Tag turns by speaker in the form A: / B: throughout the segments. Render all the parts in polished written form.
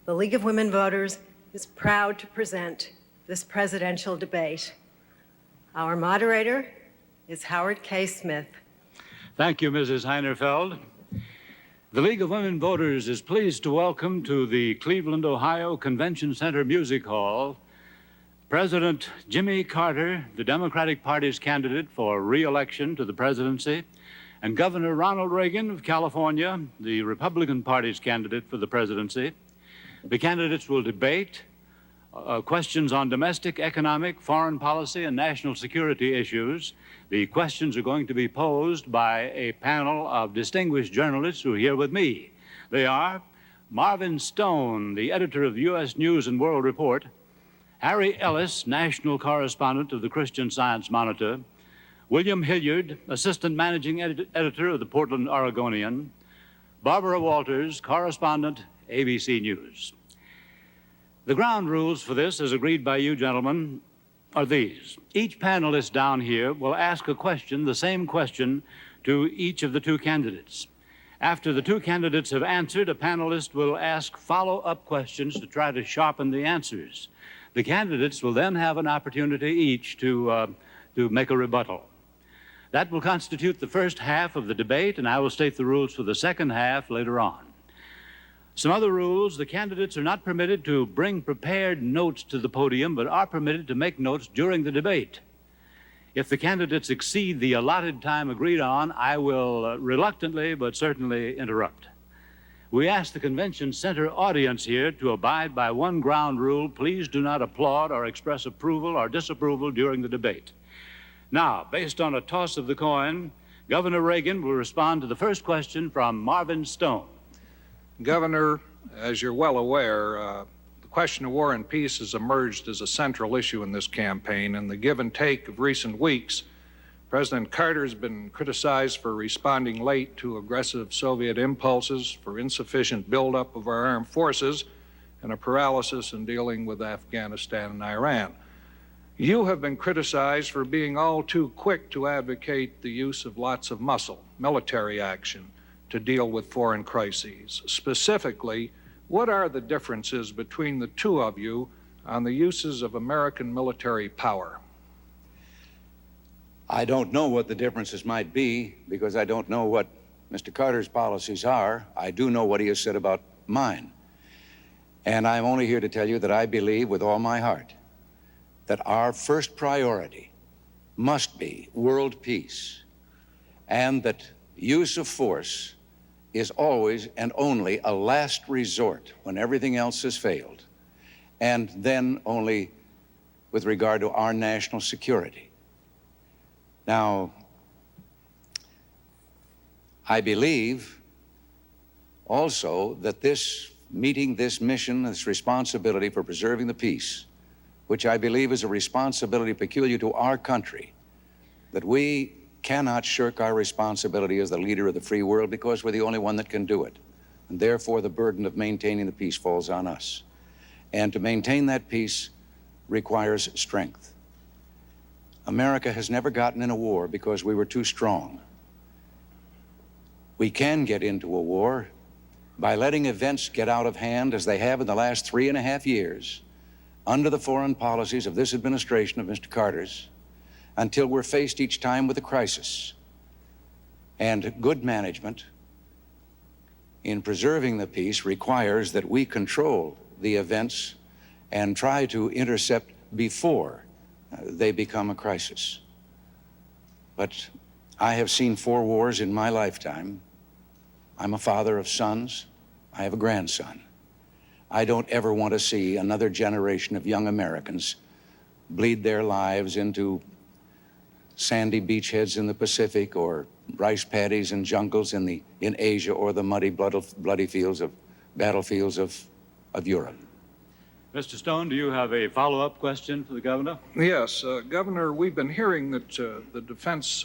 A: the League of Women Voters is proud to present this presidential debate. Our moderator is Howard K. Smith.
B: Thank you, Mrs. Heinerfeld. The League of Women Voters is pleased to welcome to the Cleveland, Ohio Convention Center Music Hall President Jimmy Carter, the Democratic Party's candidate for re-election to the presidency, and Governor Ronald Reagan of California, the Republican Party's candidate for the presidency. The candidates will debate questions on domestic, economic, foreign policy, and national security issues. The questions are going to be posed by a panel of distinguished journalists who are here with me. They are Marvin Stone, the editor of U.S. News and World Report; Harry Ellis, national correspondent of the Christian Science Monitor; William Hilliard, assistant managing editor of the Portland Oregonian; Barbara Walters, correspondent, ABC News. The ground rules for this, as agreed by you gentlemen, are these. Each panelist down here will ask a question, the same question, to each of the two candidates. After the two candidates have answered, a panelist will ask follow-up questions to try to sharpen the answers. The candidates will then have an opportunity each to make a rebuttal. That will constitute the first half of the debate, and I will state the rules for the second half later on. Some other rules: the candidates are not permitted to bring prepared notes to the podium, but are permitted to make notes during the debate. If the candidates exceed the allotted time agreed on, I will reluctantly but certainly interrupt. We ask the convention center audience here to abide by one ground rule: please do not applaud or express approval or disapproval during the debate. Now, based on a toss of the coin, Governor Reagan will respond to the first question from Marvin Stone.
C: Governor, as you're well aware, the question of war and peace has emerged as a central issue in this campaign. In the give and take of recent weeks, President Carter has been criticized for responding late to aggressive Soviet impulses, for insufficient buildup of our armed forces, and a paralysis in dealing with Afghanistan and Iran. You have been criticized for being all too quick to advocate the use of lots of muscle, military action, to deal with foreign crises. Specifically, what are the differences between the two of you on the uses of American military power?
D: I don't know what the differences might be because I don't know what Mr. Carter's policies are. I do know what he has said about mine. And I'm only here to tell you that I believe with all my heart that our first priority must be world peace, and that use of force is always and only a last resort when everything else has failed, and then only with regard to our national security. Now, I believe also that this meeting, this mission, this responsibility for preserving the peace, which I believe is a responsibility peculiar to our country, that we cannot shirk our responsibility as the leader of the free world because we're the only one that can do it. And therefore, the burden of maintaining the peace falls on us. And to maintain that peace requires strength. America has never gotten in a war because we were too strong. We can get into a war by letting events get out of hand as they have in the last 3.5 years under the foreign policies of this administration of Mr. Carter's, until we're faced each time with a crisis. And good management in preserving the peace requires that we control the events and try to intercept before they become a crisis. But I have seen 4 wars in my lifetime. I'm a father of sons. I have a grandson. I don't ever want to see another generation of young Americans bleed their lives into sandy beachheads in the Pacific, or rice paddies and jungles in Asia, or the muddy, bloody battlefields of Europe.
B: Mr. Stone, do you have a follow-up question for the governor?
C: Yes, Governor, we've been hearing that the defense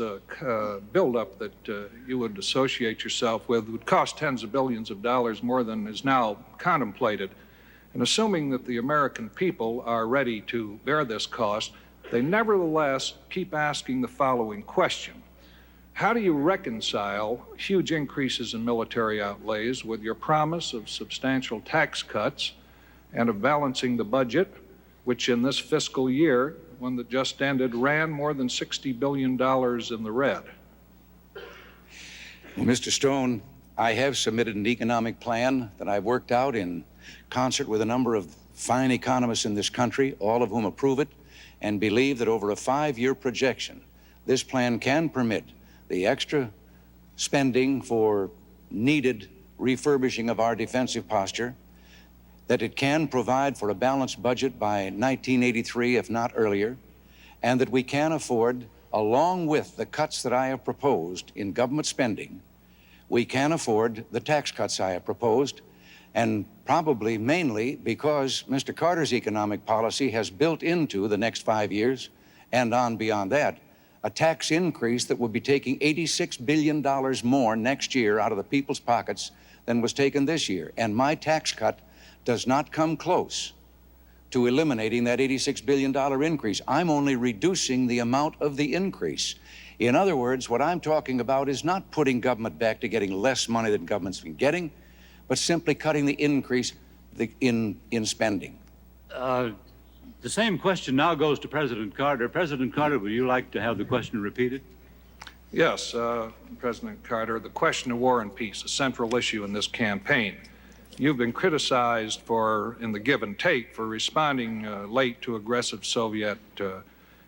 C: buildup that you would associate yourself with would cost tens of billions of dollars more than is now contemplated. And assuming that the American people are ready to bear this cost, they nevertheless keep asking the following question: how do you reconcile huge increases in military outlays with your promise of substantial tax cuts and of balancing the budget, which in this fiscal year, one that just ended, ran more than $60 billion in the red.
D: Well, Mr. Stone, I have submitted an economic plan that I've worked out in concert with a number of fine economists in this country, all of whom approve it and believe that over a 5-year projection, this plan can permit the extra spending for needed refurbishing of our defensive posture, that it can provide for a balanced budget by 1983, if not earlier, and that we can afford, along with the cuts that I have proposed in government spending, we can afford the tax cuts I have proposed, and probably mainly because Mr. Carter's economic policy has built into the next 5 years and on beyond that a tax increase that will be taking $86 billion more next year out of the people's pockets than was taken this year. And my tax cut does not come close to eliminating that $86 billion increase. I'm only reducing the amount of the increase. In other words, what I'm talking about is not putting government back to getting less money than government's been getting, but simply cutting the increase in spending.
B: The same question now goes to President Carter. President Carter, would you like to have the question repeated?
C: Yes, President Carter, the question of war and peace, a central issue in this campaign. You've been criticized for, in the give and take, for responding late to aggressive Soviet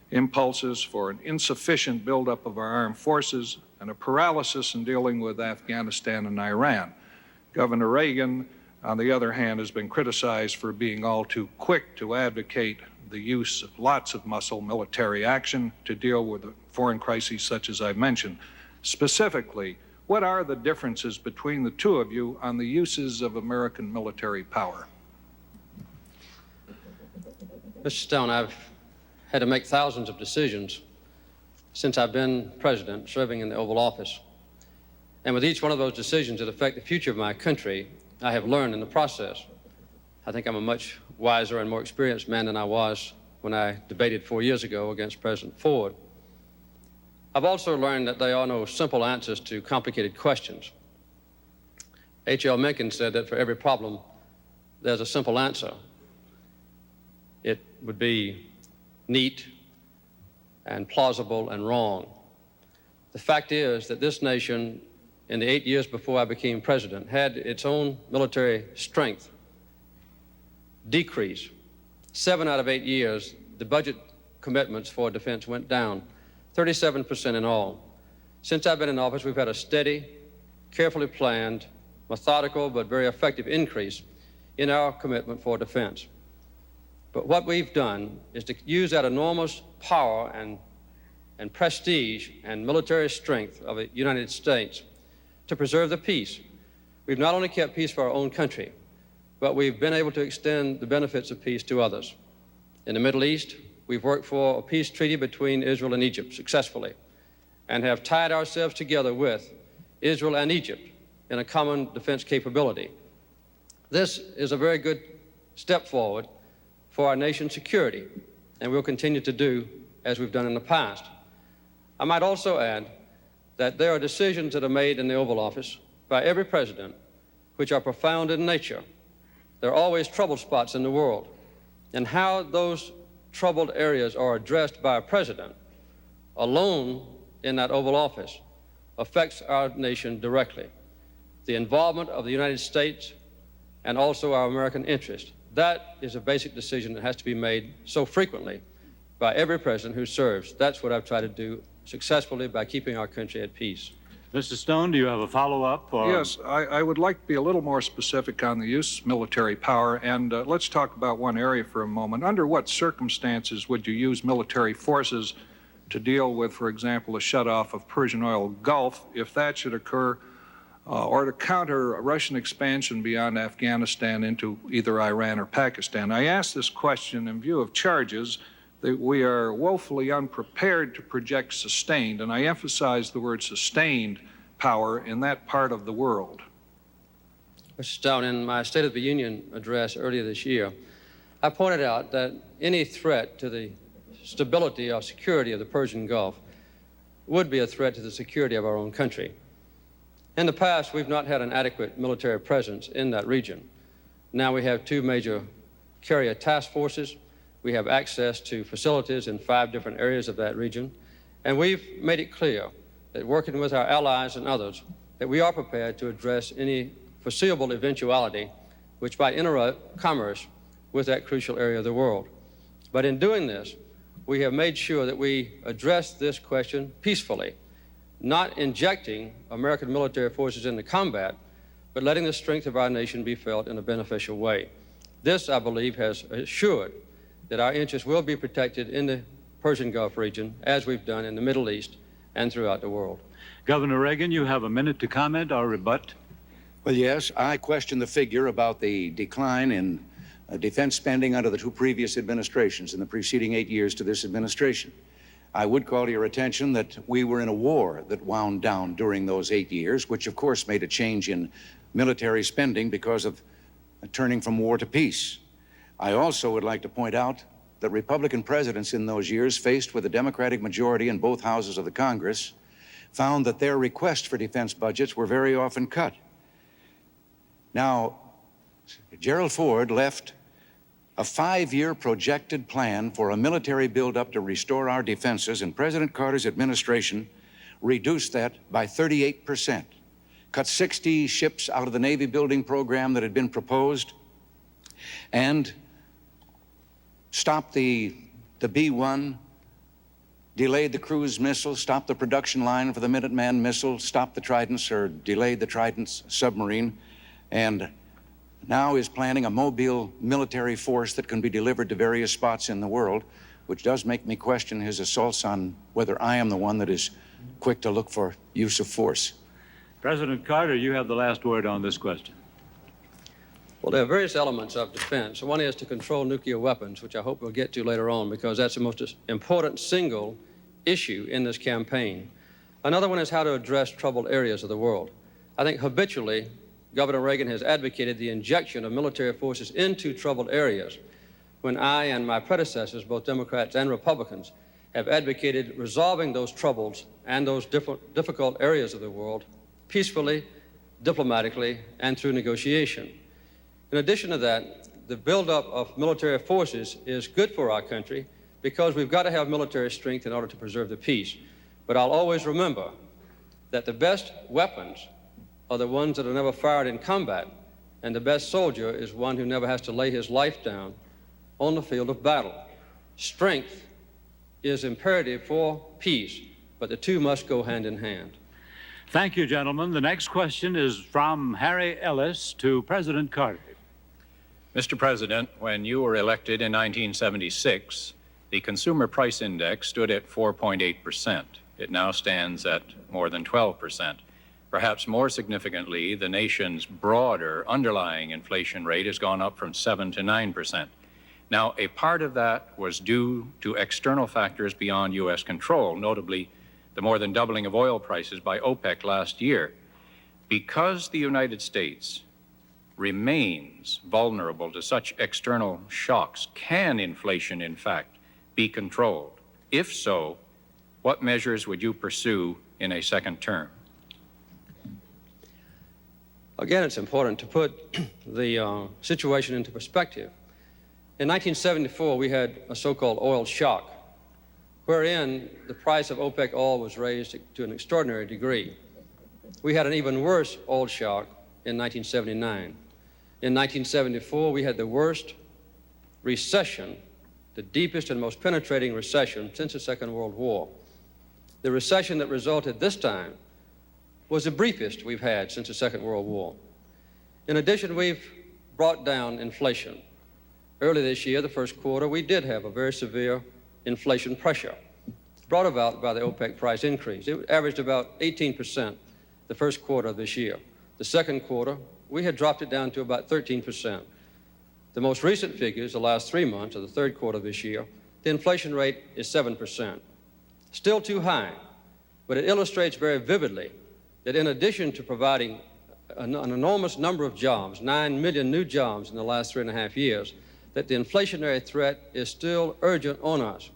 C: impulses, for an insufficient buildup of our armed forces, and a paralysis in dealing with Afghanistan and Iran. Governor Reagan, on the other hand, has been criticized for being all too quick to advocate the use of lots of muscle military action to deal with foreign crises such as I've mentioned. Specifically, what are the differences between the two of you on the uses of American military power?
E: Mr. Stone, I've had to make thousands of decisions since I've been president, serving in the Oval Office. And with each one of those decisions that affect the future of my country, I have learned in the process. I think I'm a much wiser and more experienced man than I was when I debated 4 years ago against President Ford. I've also learned that there are no simple answers to complicated questions. H.L. Mencken said that for every problem, there's a simple answer. It would be neat and plausible and wrong. The fact is that this nation, in the 8 years before I became president, had its own military strength decrease. 7 out of 8 years, the budget commitments for defense went down, 37% in all. Since I've been in office, we've had a steady, carefully planned, methodical, but very effective increase in our commitment for defense. But what we've done is to use that enormous power and prestige and military strength of the United States to preserve the peace. We've not only kept peace for our own country, but we've been able to extend the benefits of peace to others. In the Middle East, we've worked for a peace treaty between Israel and Egypt successfully, and have tied ourselves together with Israel and Egypt in a common defense capability. This is a very good step forward for our nation's security, and we'll continue to do as we've done in the past. I might also add that there are decisions that are made in the Oval Office by every president which are profound in nature. There are always trouble spots in the world, and how those troubled areas are addressed by a president alone in that Oval Office affects our nation directly. The involvement of the United States and also our American interest. That is a basic decision that has to be made so frequently by every president who serves. That's what I've tried to do successfully by keeping our country at peace.
B: Mr. Stone, do you have a follow-up?
C: Yes, I would like to be a little more specific on the use of military power, and let's talk about one area for a moment. Under what circumstances would you use military forces to deal with, for example, a shutoff of Persian oil Gulf, if that should occur, or to counter a Russian expansion beyond Afghanistan into either Iran or Pakistan? I ask this question in view of charges that we are woefully unprepared to project sustained, and I emphasize the word sustained power in that part of the world.
E: Mr. Stone, in my State of the Union address earlier this year, I pointed out that any threat to the stability or security of the Persian Gulf would be a threat to the security of our own country. In the past, we've not had an adequate military presence in that region. Now we have two major carrier task forces. We have access to facilities in 5 different areas of that region. And we've made it clear that working with our allies and others, that we are prepared to address any foreseeable eventuality which might interrupt commerce with that crucial area of the world. But in doing this, we have made sure that we address this question peacefully, not injecting American military forces into combat, but letting the strength of our nation be felt in a beneficial way. This, I believe, has assured that our interests will be protected in the Persian Gulf region, as we've done in the Middle East and throughout the world.
B: Governor Reagan, you have a minute to comment or rebut.
D: Well, yes, I question the figure about the decline in defense spending under the 2 previous administrations in the preceding 8 years to this administration. I would call to your attention that we were in a war that wound down during those 8 years, which of course made a change in military spending because of turning from war to peace. I also would like to point out that Republican presidents in those years, faced with a Democratic majority in both houses of the Congress, found that their requests for defense budgets were very often cut. Now, Gerald Ford left a 5-year projected plan for a military buildup to restore our defenses, and President Carter's administration reduced that by 38%, cut 60 ships out of the Navy building program that had been proposed, and stopped the B-1, delayed the cruise missile, stopped the production line for the Minuteman missile, stopped the Tridents, or delayed the Tridents submarine, and now is planning a mobile military force that can be delivered to various spots in the world, which does make me question his assaults on whether I am the one that is quick to look for use of force.
B: President Carter, you have the last word on this question.
E: Well, there are various elements of defense. One is to control nuclear weapons, which I hope we'll get to later on, because that's the most important single issue in this campaign. Another one is how to address troubled areas of the world. I think habitually, Governor Reagan has advocated the injection of military forces into troubled areas, when I and my predecessors, both Democrats and Republicans, have advocated resolving those troubles and those difficult areas of the world peacefully, diplomatically, and through negotiation. In addition to that, the buildup of military forces is good for our country because we've got to have military strength in order to preserve the peace. But I'll always remember that the best weapons are the ones that are never fired in combat, and the best soldier is one who never has to lay his life down on the field of battle. Strength is imperative for peace, but the two must go hand in hand.
B: Thank you, gentlemen. The next question is from Harry Ellis to President Carter.
F: Mr. President, when you were elected in 1976, the Consumer Price Index stood at 4.8%. It now stands at more than 12%. Perhaps more significantly, the nation's broader underlying inflation rate has gone up from 7 to 9%. Now, a part of that was due to external factors beyond U.S. control, notably the more than doubling of oil prices by OPEC last year. Because the United States remains vulnerable to such external shocks, can inflation, in fact, be controlled? If so, what measures would you pursue in a second term?
E: Again, it's important to put the situation into perspective. In 1974, we had a so-called oil shock, wherein the price of OPEC oil was raised to an extraordinary degree. We had an even worse oil shock in 1979. In 1974, we had the worst recession, the deepest and most penetrating recession since the Second World War. The recession that resulted this time was the briefest we've had since the Second World War. In addition, we've brought down inflation. Early this year, the first quarter, we did have a very severe inflation pressure brought about by the OPEC price increase. It averaged about 18% the first quarter of this year. The second quarter, we had dropped it down to about 13%. The most recent figures, the last 3 months of the third quarter of this year, the inflation rate is 7%. Still too high, but it illustrates very vividly that in addition to providing an enormous number of jobs, 9 million new jobs in the last 3.5 years, that the inflationary threat is still urgent on us.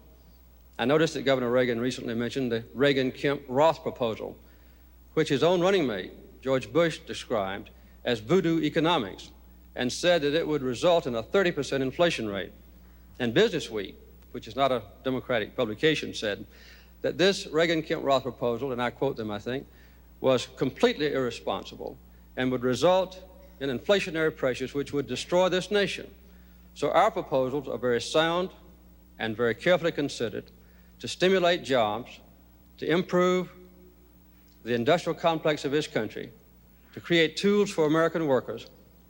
E: I noticed that Governor Reagan recently mentioned the Reagan-Kemp-Roth proposal, which his own running mate, George Bush, described as voodoo economics. and said that it would result in a 30% inflation rate. And Business Week, which is not a Democratic publication, said that this Reagan-Kemp-Roth proposal, and I quote them, I think, was completely irresponsible and would result in inflationary pressures which would destroy this nation. So our proposals are very sound and very carefully considered to stimulate jobs, to improve the industrial complex of this country, to create tools for American workers,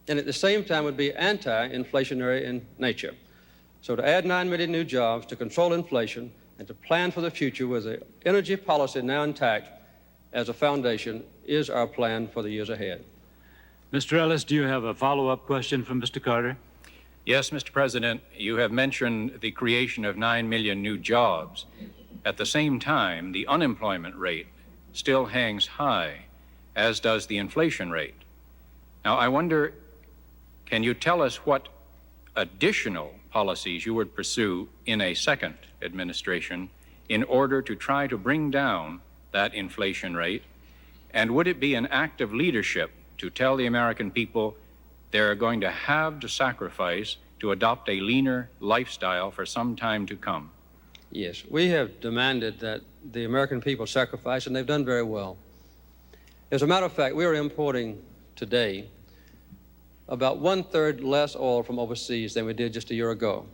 E: and at the same time would be anti-inflationary in nature. So to add 9 million new jobs, to control inflation, and to plan for the future with the energy policy now intact as a foundation is our plan for the years ahead.
B: Mr. Ellis, do you have a follow-up question from Mr. Carter?
F: Yes, Mr. President, you have mentioned the creation of 9 million new jobs. At the same time, the unemployment rate still hangs high, as does the inflation rate. Now, I wonder, can you tell us what additional policies you would pursue in a second administration in order to try to bring down that inflation rate? And would it be an act of leadership to tell the American people they're going to have to sacrifice to adopt a leaner lifestyle for some time to come?
E: Yes, we have demanded that the American people sacrifice, and they've done very well. As a matter of fact, we are importing today about 1/3 less oil from overseas than we did just a year ago.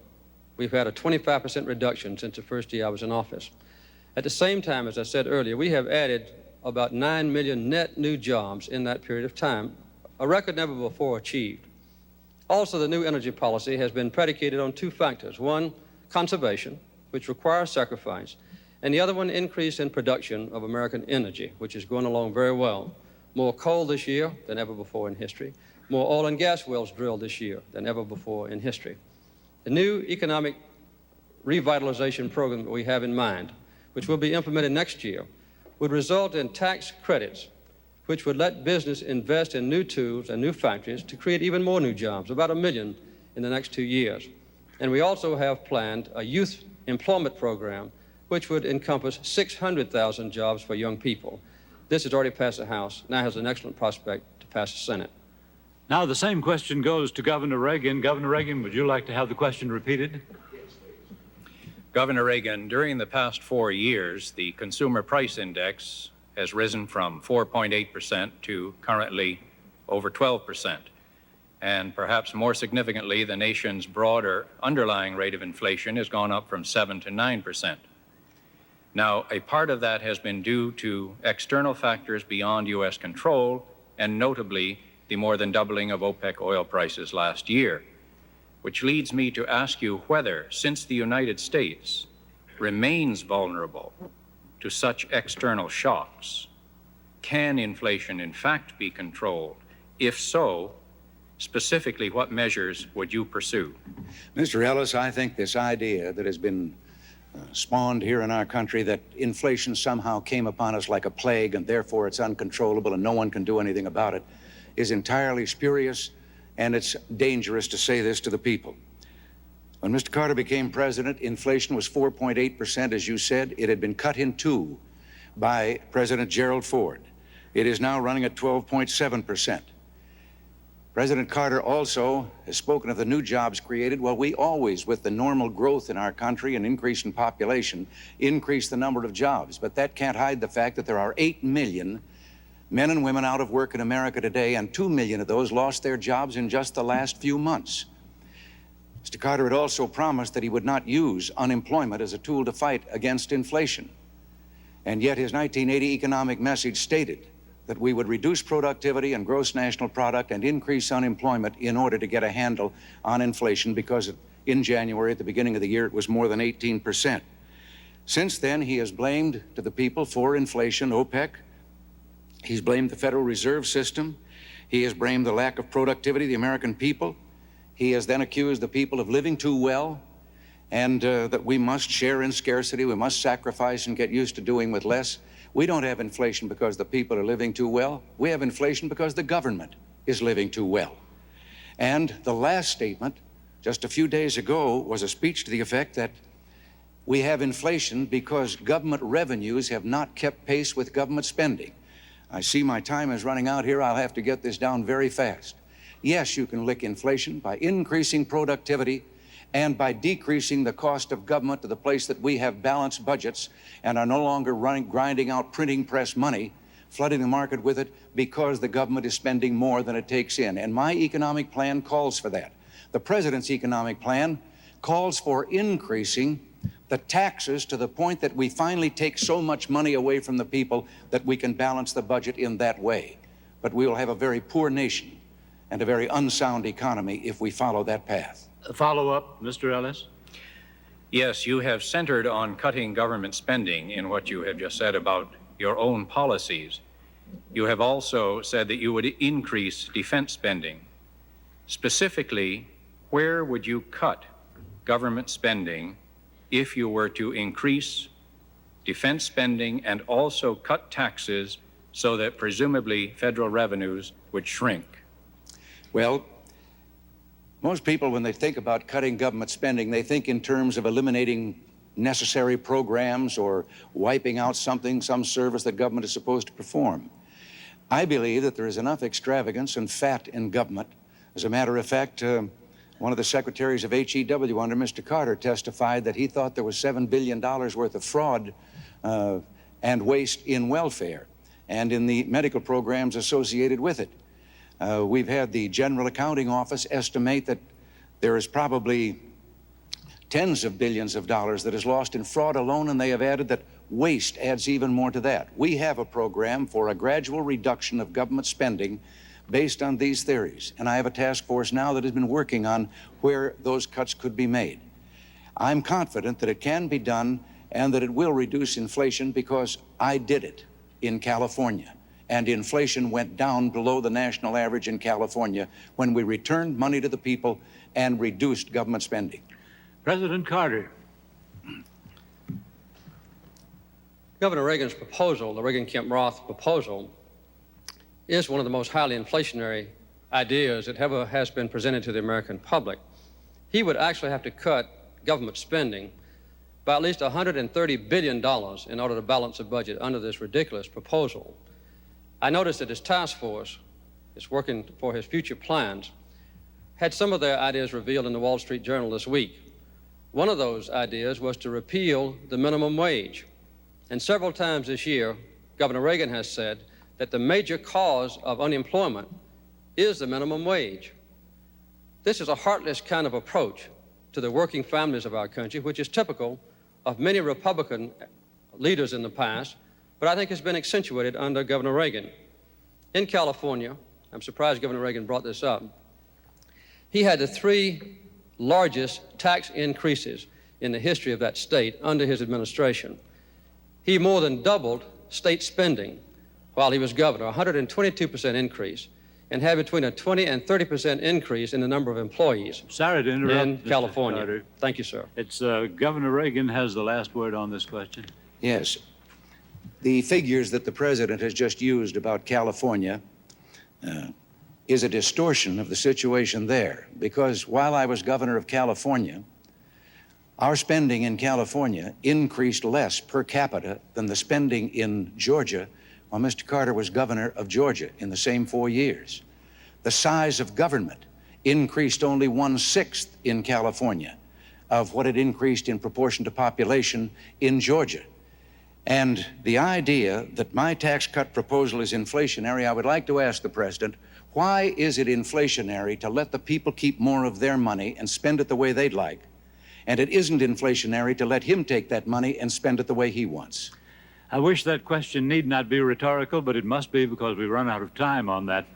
E: We've had a 25% reduction since the first year I was in office. At the same time, as I said earlier, we have added about 9 million net new jobs in that period of time, a record never before achieved. Also, the new energy policy has been predicated on 2 factors. One, conservation, which requires sacrifice, and the other one, increase in production of American energy, which is going along very well. More coal this year than ever before in history. More oil and gas wells drilled this year than ever before in history. The new economic revitalization program that we have in mind, which will be implemented next year, would result in tax credits, which would let business invest in new tools and new factories to create even more new jobs, about 1 million in the next 2 years. And we also have planned a youth employment program, which would encompass 600,000 jobs for young people. This has already passed the House, now has an excellent prospect to pass the Senate.
B: Now, the same question goes to Governor Reagan. Governor Reagan, would you like to have the question repeated?
F: Governor Reagan, during the past 4 years, the consumer price index has risen from 4.8% to currently over 12%. And perhaps more significantly, the nation's broader underlying rate of inflation has gone up from 7 to 9%. Now, a part of that has been due to external factors beyond U.S. control, and notably the more than doubling of OPEC oil prices last year, which leads me to ask you whether, since the United States remains vulnerable to such external shocks, can inflation in fact be controlled? If so, specifically, what measures would you pursue?
D: Mr. Ellis, I think this idea that has been spawned here in our country that inflation somehow came upon us like a plague and therefore it's uncontrollable and no one can do anything about it is entirely spurious, and it's dangerous to say this to the people. When Mr. Carter became president, inflation was 4.8%, as you said. It had been cut in 2 by President Gerald Ford. It is now running at 12.7%. President Carter also has spoken of the new jobs created. Well, we always, with the normal growth in our country and increase in population, increase the number of jobs. But that can't hide the fact that there are 8 million men and women out of work in America today, and 2 million of those lost their jobs in just the last few months. Mr. Carter had also promised that he would not use unemployment as a tool to fight against inflation. And yet his 1980 economic message stated that we would reduce productivity and gross national product and increase unemployment in order to get a handle on inflation, because in January, at the beginning of the year, it was more than 18%. Since then, he has blamed to the people for inflation OPEC. He's blamed the Federal Reserve System. He has blamed the lack of productivity of the American people. He has then accused the people of living too well, and that we must share in scarcity, we must sacrifice and get used to doing with less. We don't have inflation because the people are living too well. We have inflation because the government is living too well. And the last statement, just a few days ago, was a speech to the effect that we have inflation because government revenues have not kept pace with government spending. I see my time is running out here. I'll have to get this down very fast. Yes, you can lick inflation by increasing productivity and by decreasing the cost of government to the place that we have balanced budgets and are no longer grinding out printing press money, flooding the market with it because the government is spending more than it takes in. And my economic plan calls for that. The president's economic plan calls for increasing the taxes to the point that we finally take so much money away from the people that we can balance the budget in that way. But we will have a very poor nation and a very unsound economy if we follow that path.
B: A follow-up, Mr. Ellis?
F: Yes, you have centered on cutting government spending in what you have just said about your own policies. You have also said that you would increase defense spending. Specifically, where would you cut government spending if you were to increase defense spending and also cut taxes so that presumably federal revenues would shrink?
D: Well, most people, when they think about cutting government spending, they think in terms of eliminating necessary programs or wiping out some service that government is supposed to perform. I believe that there is enough extravagance and fat in government. As a matter of fact, one of the secretaries of HEW under Mr. Carter testified that he thought there was $7 billion worth of fraud and waste in welfare and in the medical programs associated with it. We've had the General Accounting Office estimate that there is probably tens of billions of dollars that is lost in fraud alone, and they have added that waste adds even more to that. We have a program for a gradual reduction of government spending based on these theories, and I have a task force now that has been working on where those cuts could be made. I'm confident that it can be done and that it will reduce inflation because I did it in California. And inflation went down below the national average in California when we returned money to the people and reduced government spending.
B: President Carter.
E: Governor Reagan's proposal, the Reagan-Kemp-Roth proposal, is one of the most highly inflationary ideas that ever has been presented to the American public. He would actually have to cut government spending by at least $130 billion in order to balance the budget under this ridiculous proposal. I noticed that his task force is working for his future plans, had some of their ideas revealed in the Wall Street Journal this week. One of those ideas was to repeal the minimum wage. And several times this year, Governor Reagan has said that the major cause of unemployment is the minimum wage. This is a heartless kind of approach to the working families of our country, which is typical of many Republican leaders in the past, but I think has been accentuated under Governor Reagan. In California, I'm surprised Governor Reagan brought this up, he had the 3 largest tax increases in the history of that state under his administration. He more than doubled state spending while he was governor, a 122% increase, and had between a 20 and 30% increase in the number of employees.
B: Sorry to interrupt,
E: in California.
B: Carter.
E: Thank you, sir.
B: It's Governor Reagan has the last word on this question.
D: Yes. The figures that the president has just used about California is a distortion of the situation there, because while I was governor of California, our spending in California increased less per capita than the spending in Georgia while Mr. Carter was governor of Georgia in the same 4 years. The size of government increased only 1/6 in California of what it increased in proportion to population in Georgia. And the idea that my tax cut proposal is inflationary, I would like to ask the president, why is it inflationary to let the people keep more of their money and spend it the way they'd like? And it isn't inflationary to let him take that money and spend it the way he wants.
B: I wish that question need not be rhetorical, but it must be because we run out of time on that.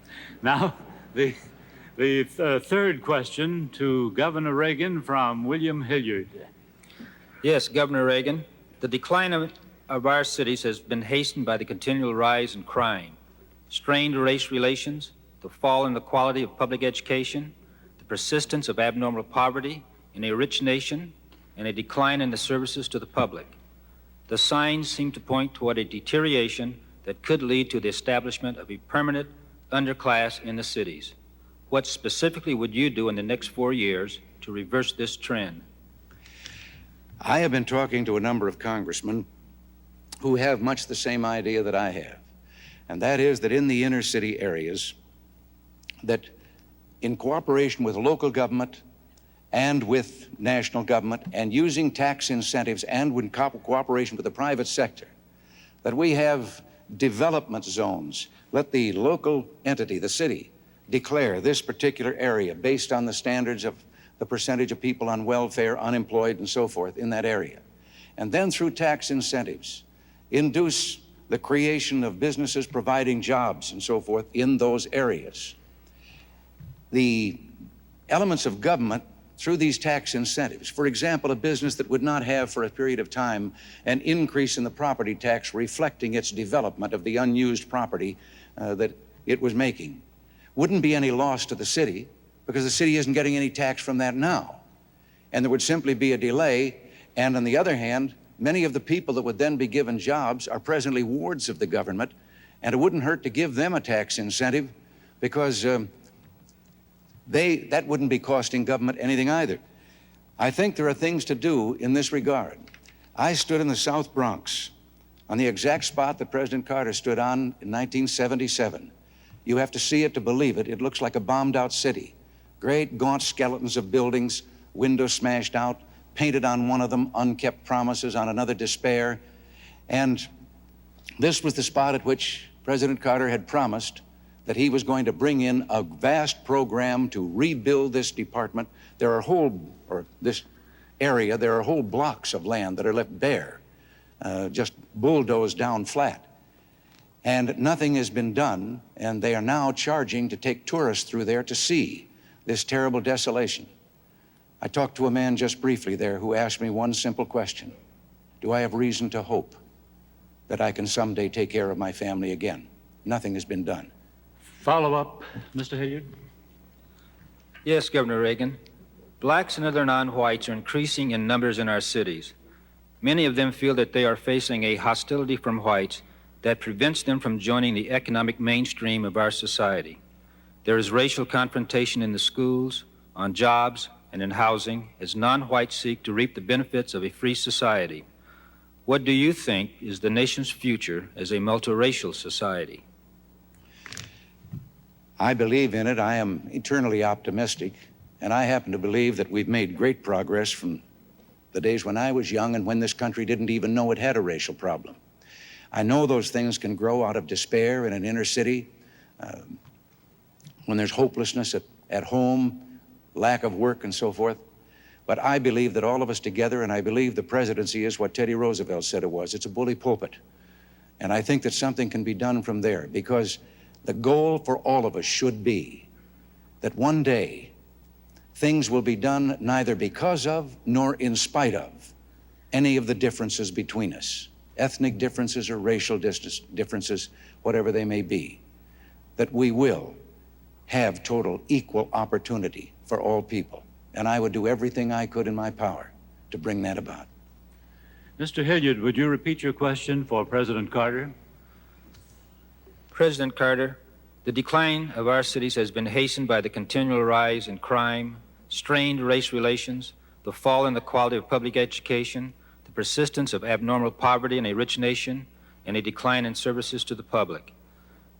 B: Now, the third question to Governor Reagan from William Hilliard.
G: Yes, Governor Reagan, the decline of our cities has been hastened by the continual rise in crime, strained race relations, the fall in the quality of public education, the persistence of abnormal poverty in a rich nation, and a decline in the services to the public. The signs seem to point toward a deterioration that could lead to the establishment of a permanent underclass in the cities. What specifically would you do in the next 4 years to reverse this trend?
D: I have been talking to a number of congressmen who have much the same idea that I have, and that is that in the inner city areas, that in cooperation with local government and with national government, and using tax incentives and in cooperation with the private sector, that we have development zones. Let the local entity, the city, declare this particular area based on the standards of the percentage of people on welfare, unemployed, and so forth in that area. And then through tax incentives, induce the creation of businesses providing jobs and so forth in those areas. The elements of government through these tax incentives, for example, a business that would not have for a period of time an increase in the property tax reflecting its development of the unused property that it was making, wouldn't be any loss to the city because the city isn't getting any tax from that now. And there would simply be a delay. And on the other hand, many of the people that would then be given jobs are presently wards of the government, and it wouldn't hurt to give them a tax incentive because that wouldn't be costing government anything either. I think there are things to do in this regard. I stood in the South Bronx on the exact spot that President Carter stood on in 1977. You have to see it to believe it. It looks like a bombed out city. Great gaunt skeletons of buildings, windows smashed out, painted on one of them, unkept promises, on another, despair. And this was the spot at which President Carter had promised that he was going to bring in a vast program to rebuild this department. There are this area, there are whole blocks of land that are left bare, just bulldozed down flat. And nothing has been done, and they are now charging to take tourists through there to see this terrible desolation. I talked to a man just briefly there who asked me one simple question: do I have reason to hope that I can someday take care of my family again? Nothing has been done.
B: Follow up, Mr. Hilliard.
G: Yes, Governor Reagan. Blacks and other non-whites are increasing in numbers in our cities. Many of them feel that they are facing a hostility from whites that prevents them from joining the economic mainstream of our society. There is racial confrontation in the schools, on jobs, and in housing as non-whites seek to reap the benefits of a free society. What do you think is the nation's future as a multiracial society?
D: I believe in it. I am eternally optimistic, and I happen to believe that we've made great progress from the days when I was young and when this country didn't even know it had a racial problem. I know those things can grow out of despair in an inner city, when there's hopelessness at home, lack of work and so forth. But I believe that all of us together, and I believe the presidency is what Teddy Roosevelt said it was. It's a bully pulpit. And I think that something can be done from there, because the goal for all of us should be that one day things will be done neither because of nor in spite of any of the differences between us, ethnic differences or racial differences, whatever they may be, that we will have total equal opportunity for all people. And I would do everything I could in my power to bring that about.
B: Mr. Hilliard, would you repeat your question for President Carter?
G: President Carter, the decline of our cities has been hastened by the continual rise in crime, strained race relations, the fall in the quality of public education, the persistence of abnormal poverty in a rich nation, and a decline in services to the public.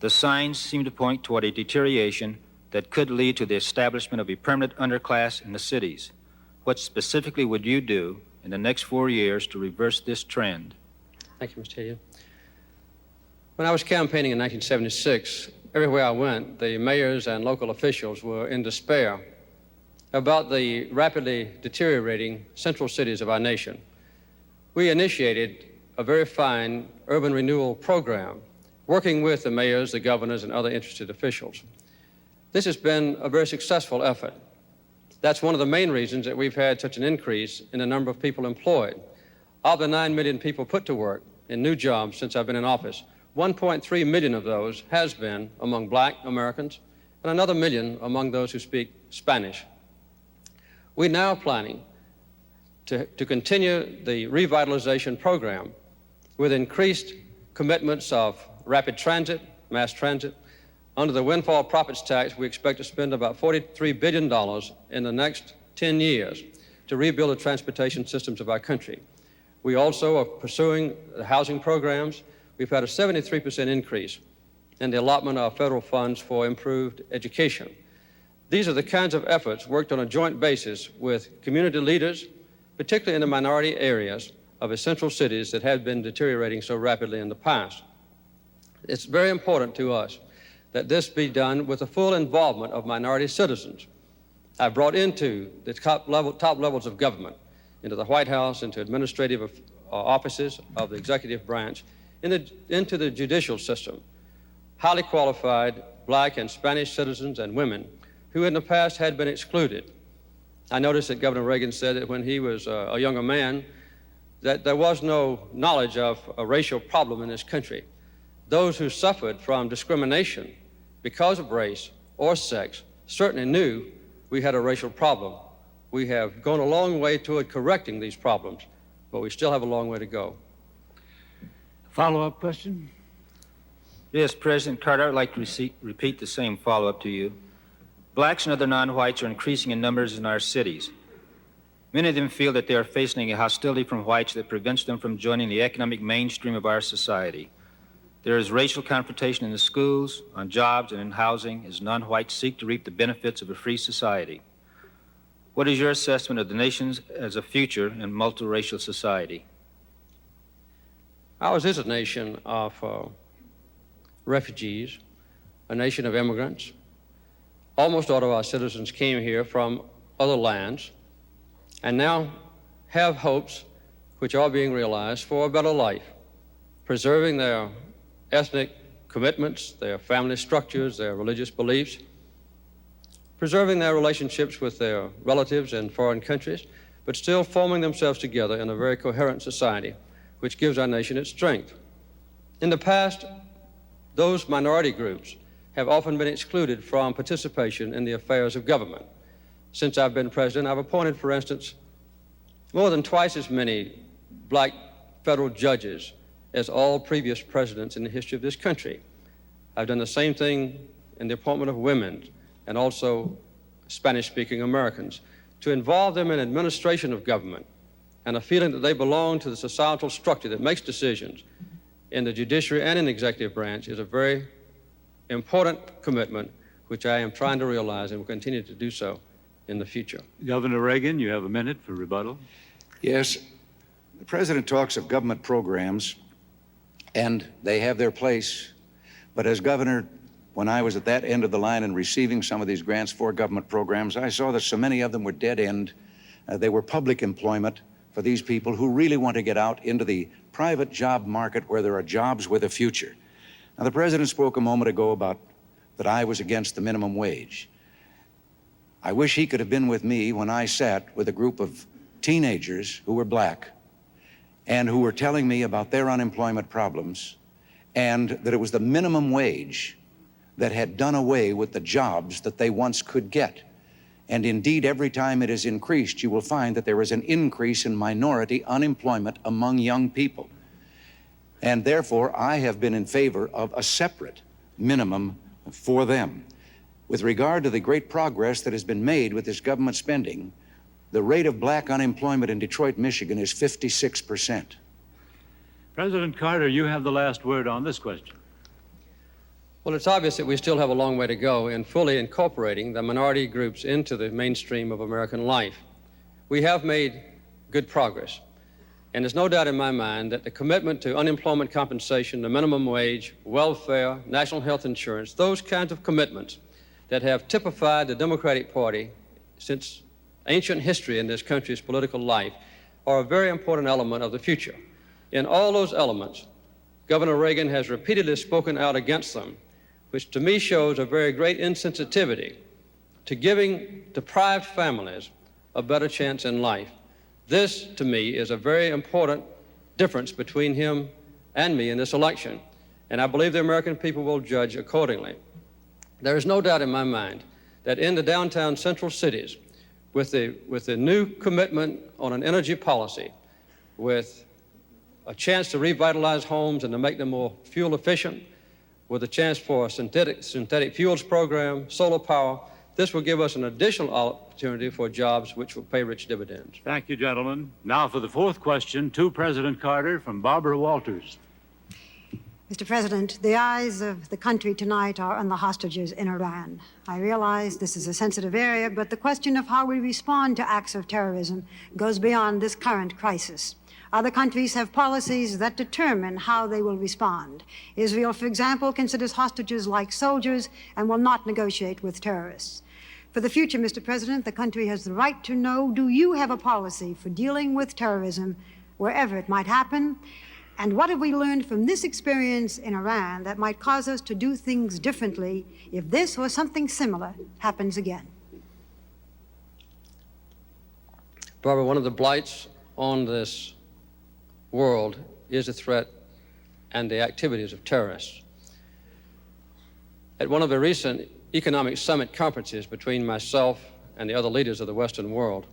G: The signs seem to point toward a deterioration that could lead to the establishment of a permanent underclass in the cities. What specifically would you do in the next 4 years to reverse this trend?
E: Thank you, Mr. Hilliard. When I was campaigning in 1976, everywhere I went, the mayors and local officials were in despair about the rapidly deteriorating central cities of our nation. We initiated a very fine urban renewal program, working with the mayors, the governors, and other interested officials. This has been a very successful effort. That's one of the main reasons that we've had such an increase in the number of people employed. Of the 9 million people put to work in new jobs since I've been in office, 1.3 million of those has been among Black Americans and another million among those who speak Spanish. We're now planning to continue the revitalization program with increased commitments of rapid transit, mass transit. Under the windfall profits tax, we expect to spend about $43 billion in the next 10 years to rebuild the transportation systems of our country. We also are pursuing the housing programs. We've had a 73% increase in the allotment of federal funds for improved education. These are the kinds of efforts worked on a joint basis with community leaders, particularly in the minority areas of essential cities that have been deteriorating so rapidly in the past. It's very important to us that this be done with the full involvement of minority citizens. I brought into the top levels of government, into the White House, into administrative offices of the executive branch, into the judicial system, highly qualified Black and Spanish citizens and women who in the past had been excluded. I noticed that Governor Reagan said that when he was a younger man, that there was no knowledge of a racial problem in this country. Those who suffered from discrimination because of race or sex certainly knew we had a racial problem. We have gone a long way toward correcting these problems, but we still have a long way to go.
B: Follow-up question?
G: Yes, President Carter, I'd like to repeat the same follow-up to you. Blacks and other non-whites are increasing in numbers in our cities. Many of them feel that they are facing a hostility from whites that prevents them from joining the economic mainstream of our society. There is racial confrontation in the schools, on jobs, and in housing as non-whites seek to reap the benefits of a free society. What is your assessment of the nation as a future and multiracial society?
E: Ours is a nation of refugees, a nation of immigrants. Almost all of our citizens came here from other lands and now have hopes which are being realized for a better life, preserving their ethnic commitments, their family structures, their religious beliefs, preserving their relationships with their relatives in foreign countries, but still forming themselves together in a very coherent society, which gives our nation its strength. In the past, those minority groups have often been excluded from participation in the affairs of government. Since I've been president, I've appointed, for instance, more than twice as many Black federal judges as all previous presidents in the history of this country. I've done the same thing in the appointment of women and also Spanish-speaking Americans, to involve them in administration of government and a feeling that they belong to the societal structure that makes decisions in the judiciary and in the executive branch is a very important commitment, which I am trying to realize and will continue to do so in the future.
B: Governor Reagan, you have a minute for rebuttal.
D: Yes, the president talks of government programs, and they have their place. But as governor, when I was at that end of the line and receiving some of these grants for government programs, I saw that so many of them were dead end. They were public employment for these people who really want to get out into the private job market where there are jobs with a future. Now, the president spoke a moment ago about that I was against the minimum wage. I wish he could have been with me when I sat with a group of teenagers who were Black and who were telling me about their unemployment problems, and that it was the minimum wage that had done away with the jobs that they once could get. And indeed, every time it has increased, you will find that there is an increase in minority unemployment among young people. And therefore, I have been in favor of a separate minimum for them. With regard to the great progress that has been made with this government spending, the rate of Black unemployment in Detroit, Michigan is 56%.
B: President Carter, you have the last word on this question.
E: Well, it's obvious that we still have a long way to go in fully incorporating the minority groups into the mainstream of American life. We have made good progress, and there's no doubt in my mind that the commitment to unemployment compensation, the minimum wage, welfare, national health insurance, those kinds of commitments that have typified the Democratic Party since ancient history in this country's political life are a very important element of the future. In all those elements, Governor Reagan has repeatedly spoken out against them, which to me shows a very great insensitivity to giving deprived families a better chance in life. This, to me, is a very important difference between him and me in this election, and I believe the American people will judge accordingly. There is no doubt in my mind that in the downtown central cities, with the new commitment on an energy policy, with a chance to revitalize homes and to make them more fuel efficient, with a chance for a synthetic fuels program, solar power, this will give us an additional opportunity for jobs which will pay rich dividends.
B: Thank you, gentlemen. Now for the fourth question to President Carter from Barbara Walters.
H: Mr. President, the eyes of the country tonight are on the hostages in Iran. I realize this is a sensitive area, but the question of how we respond to acts of terrorism goes beyond this current crisis. Other countries have policies that determine how they will respond. Israel, for example, considers hostages like soldiers and will not negotiate with terrorists. For the future, Mr. President, the country has the right to know, do you have a policy for dealing with terrorism wherever it might happen? And what have we learned from this experience in Iran that might cause us to do things differently if this or something similar happens again?
E: Barbara, one of the blights on this world is the threat and the activities of terrorists. At one of the recent economic summit conferences between myself and the other leaders of the Western world,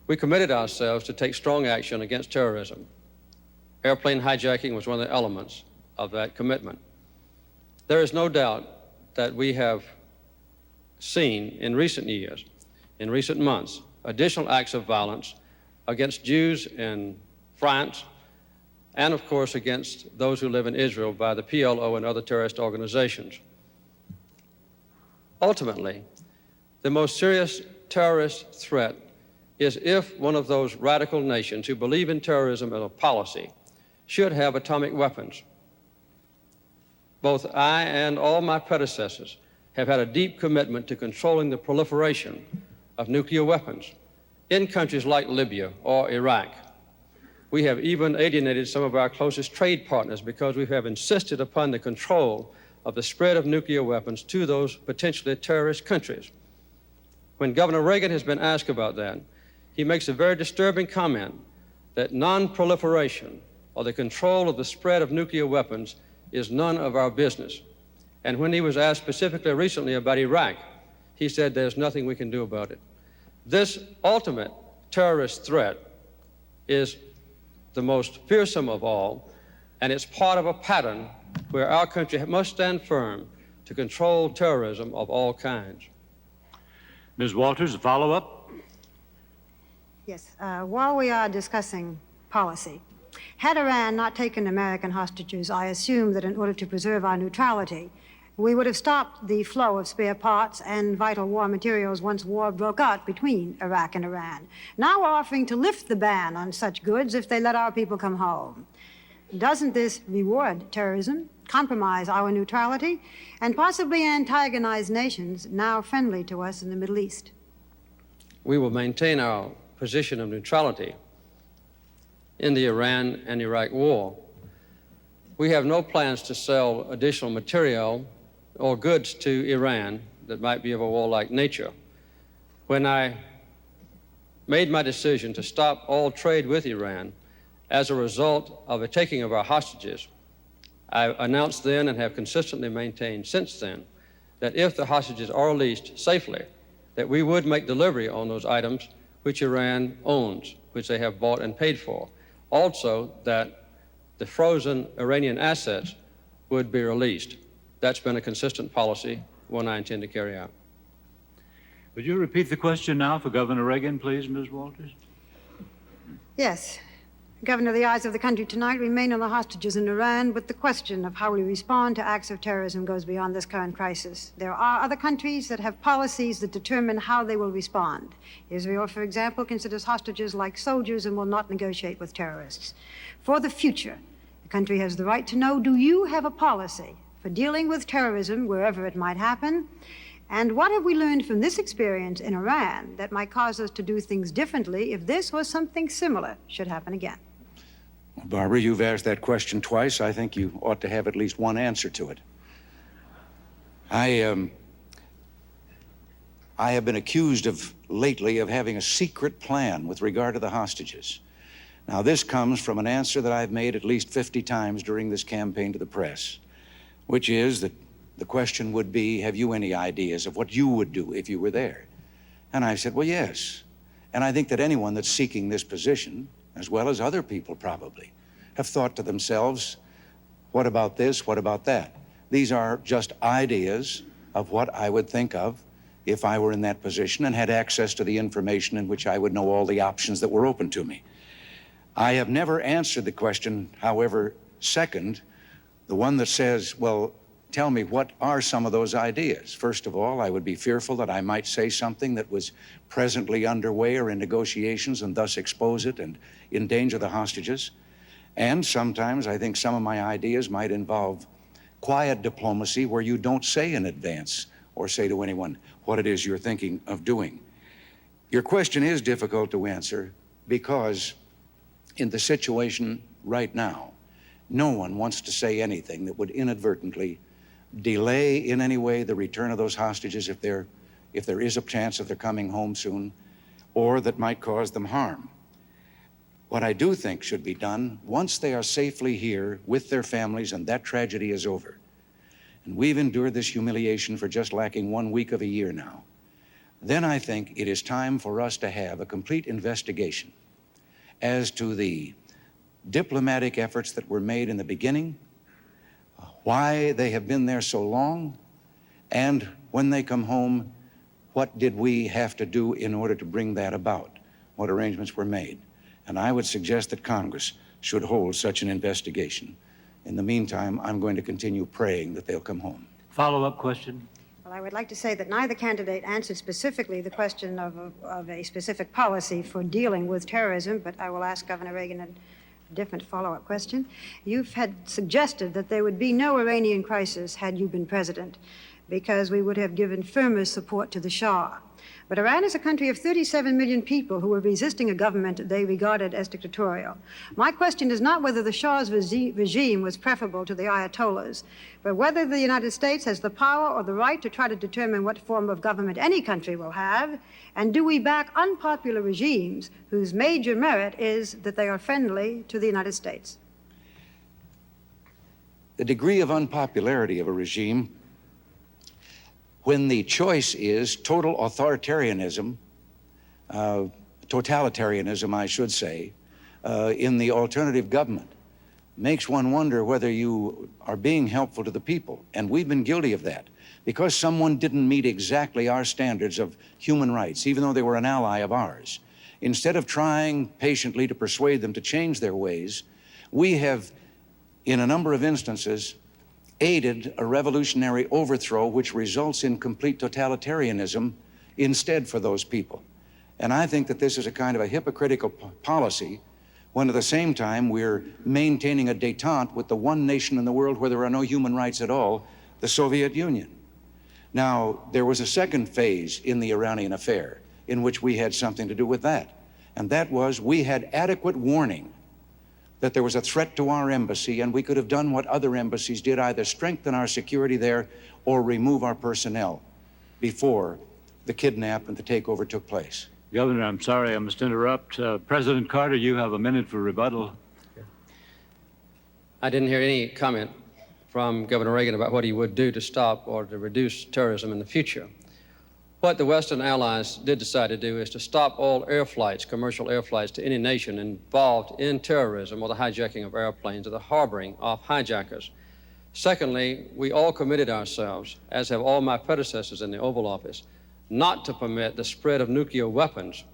E: we committed ourselves to take strong action against terrorism. Airplane hijacking was one of the elements of that commitment. There is no doubt that we have seen in recent years, in recent months, additional acts of violence against Jews in France and, of course, against those who live in Israel by the PLO and other terrorist organizations. Ultimately, the most serious terrorist threat is if one of those radical nations who believe in terrorism as a policy should have atomic weapons. Both I and all my predecessors have had a deep commitment to controlling the proliferation of nuclear weapons in countries like Libya or Iraq. We have even alienated some of our closest trade partners because we have insisted upon the control of the spread of nuclear weapons to those potentially terrorist countries. When Governor Reagan has been asked about that, he makes a very disturbing comment that non-proliferation or the control of the spread of nuclear weapons is none of our business. And when he was asked specifically recently about Iraq, he said there's nothing we can do about it. This ultimate terrorist threat is the most fearsome of all, and it's part of a pattern where our country must stand firm to control terrorism of all kinds.
B: Ms. Walters, a follow-up?
H: Yes, while we are discussing policy, had Iran not taken American hostages, I assume that in order to preserve our neutrality, we would have stopped the flow of spare parts and vital war materials once war broke out between Iraq and Iran. Now we're offering to lift the ban on such goods if they let our people come home. Doesn't this reward terrorism, compromise our neutrality, and possibly antagonize nations now friendly to us in the Middle East?
E: We will maintain our position of neutrality in the Iran and Iraq war. We have no plans to sell additional material or goods to Iran that might be of a warlike nature. When I made my decision to stop all trade with Iran as a result of the taking of our hostages, I announced then and have consistently maintained since then that if the hostages are released safely, that we would make delivery on those items which Iran owns, which they have bought and paid for. Also, that the frozen Iranian assets would be released. That's been a consistent policy, one I intend to carry out.
B: Would you repeat the question now for Governor Reagan, please, Ms. Walters?
H: Yes. Governor, the eyes of the country tonight remain on the hostages in Iran, but the question of how we respond to acts of terrorism goes beyond this current crisis. There are other countries that have policies that determine how they will respond. Israel, for example, considers hostages like soldiers and will not negotiate with terrorists. For the future, the country has the right to know, do you have a policy for dealing with terrorism wherever it might happen? And what have we learned from this experience in Iran that might cause us to do things differently if this or something similar should happen again?
D: Barbara, you've asked that question twice. I think you ought to have at least one answer to it. I have been accused lately of having a secret plan with regard to the hostages. Now, this comes from an answer that I've made at least 50 times during this campaign to the press, which is that the question would be, have you any ideas of what you would do if you were there? And I said, well, yes. And I think that anyone that's seeking this position, as well as other people probably, have thought to themselves, what about this, what about that? These are just ideas of what I would think of if I were in that position and had access to the information in which I would know all the options that were open to me. I have never answered the question, however, second, the one that says, well, tell me, what are some of those ideas? First of all, I would be fearful that I might say something that was presently underway or in negotiations and thus expose it and endanger the hostages. And sometimes I think some of my ideas might involve quiet diplomacy where you don't say in advance or say to anyone what it is you're thinking of doing. Your question is difficult to answer because in the situation right now, no one wants to say anything that would inadvertently delay in any way the return of those hostages if there is a chance of their coming home soon, or that might cause them harm. What I do think should be done, once they are safely here with their families and that tragedy is over, and we've endured this humiliation for just lacking 1 week of a year now, then I think it is time for us to have a complete investigation as to the diplomatic efforts that were made in the beginning, why they have been there so long, and when they come home, what did we have to do in order to bring that about? What arrangements were made? And I would suggest that Congress should hold such an investigation. In the meantime, I'm going to continue praying that they'll come home.
B: Follow-up question?
H: Well, I would like to say that neither candidate answered specifically the question of a specific policy for dealing with terrorism, but I will ask Governor Reagan a different follow-up question. You've had suggested that there would be no Iranian crisis had you been president, because we would have given firmer support to the Shah. But Iran is a country of 37 million people who were resisting a government they regarded as dictatorial. My question is not whether the Shah's regime was preferable to the Ayatollahs, but whether the United States has the power or the right to try to determine what form of government any country will have, and do we back unpopular regimes whose major merit is that they are friendly to the United States?
D: The degree of unpopularity of a regime, when the choice is total authoritarianism, totalitarianism, I should say, in the alternative government, makes one wonder whether you are being helpful to the people. And we've been guilty of that. Because someone didn't meet exactly our standards of human rights, even though they were an ally of ours, instead of trying patiently to persuade them to change their ways, we have, in a number of instances, aided a revolutionary overthrow which results in complete totalitarianism instead for those people. And I think that this is a kind of a hypocritical policy when at the same time we're maintaining a détente with the one nation in the world where there are no human rights at all, the Soviet Union. Now, there was a second phase in the Iranian affair in which we had something to do with that. And that was we had adequate warning that there was a threat to our embassy, and we could have done what other embassies did, either strengthen our security there or remove our personnel before the kidnap and the takeover took place.
B: Governor, I'm sorry, I must interrupt. President Carter, you have a minute for rebuttal.
E: I didn't hear any comment from Governor Reagan about what he would do to stop or to reduce terrorism in the future. What the Western allies did decide to do is to stop all air flights, commercial air flights, to any nation involved in terrorism or the hijacking of airplanes or the harboring of hijackers. Secondly, we all committed ourselves, as have all my predecessors in the Oval Office, not to permit the spread of nuclear weapons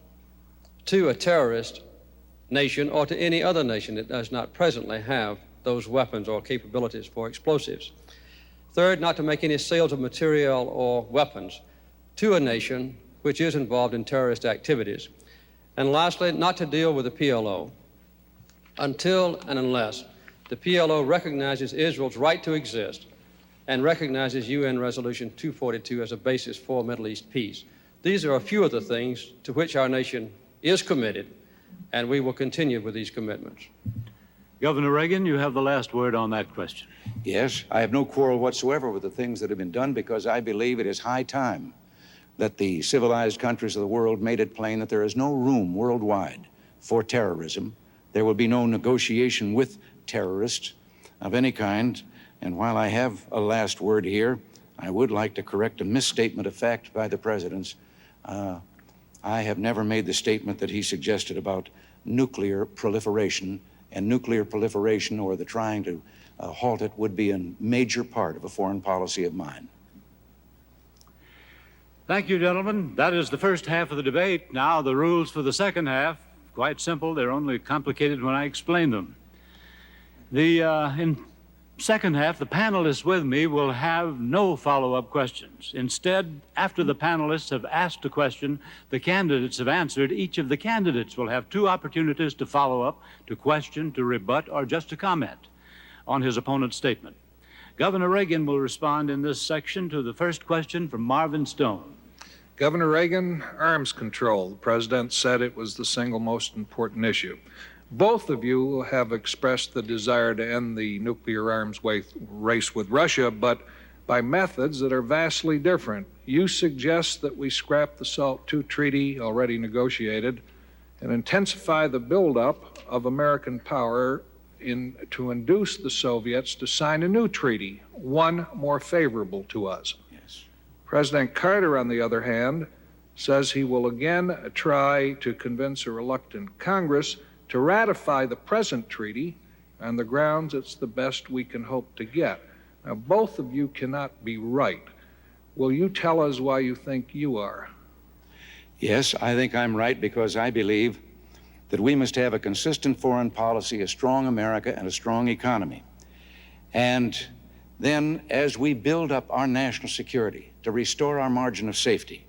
E: to a terrorist nation or to any other nation that does not presently have those weapons or capabilities for explosives. Third, not to make any sales of material or weapons to a nation which is involved in terrorist activities. And lastly, not to deal with the PLO until and unless the PLO recognizes Israel's right to exist and recognizes UN Resolution 242 as a basis for Middle East peace. These are a few of the things to which our nation is committed, and we will continue with these commitments.
B: Governor Reagan, you have the last word on that question.
D: Yes, I have no quarrel whatsoever with the things that have been done, because I believe it is high time that the civilized countries of the world made it plain that there is no room worldwide for terrorism. There will be no negotiation with terrorists of any kind. And while I have a last word here, I would like to correct a misstatement of fact by the President. I have never made the statement that he suggested about nuclear proliferation, and nuclear proliferation or the trying to halt it would be a major part of a foreign policy of mine.
B: Thank you, gentlemen. That is the first half of the debate. Now the rules for the second half, quite simple. They're only complicated when I explain them. The second half, the panelists with me will have no follow-up questions. Instead, after the panelists have asked a question the candidates have answered, each of the candidates will have 2 opportunities to follow up, to question, to rebut, or just to comment on his opponent's statement. Governor Reagan will respond in this section to the first question from Marvin Stone.
C: Governor Reagan, arms control. The president said it was the single most important issue. Both of you have expressed the desire to end the nuclear arms race with Russia, but by methods that are vastly different. You suggest that we scrap the SALT II treaty already negotiated and intensify the buildup of American power to induce the Soviets to sign a new treaty, one more favorable to us.
D: Yes.
C: President Carter, on the other hand, says he will again try to convince a reluctant Congress to ratify the present treaty on the grounds it's the best we can hope to get. Now, both of you cannot be right. Will you tell us why you think you are?
D: Yes, I think I'm right because I believe that we must have a consistent foreign policy, a strong America, and a strong economy. And then, as we build up our national security to restore our margin of safety,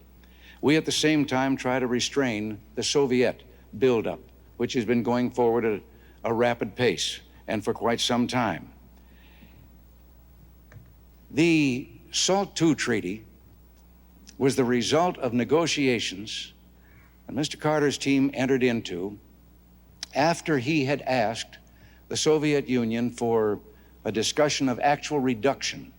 D: we at the same time try to restrain the Soviet buildup, which has been going forward at a rapid pace and for quite some time. The SALT II treaty was the result of negotiations that Mr. Carter's team entered into after he had asked the Soviet Union for a discussion of actual reduction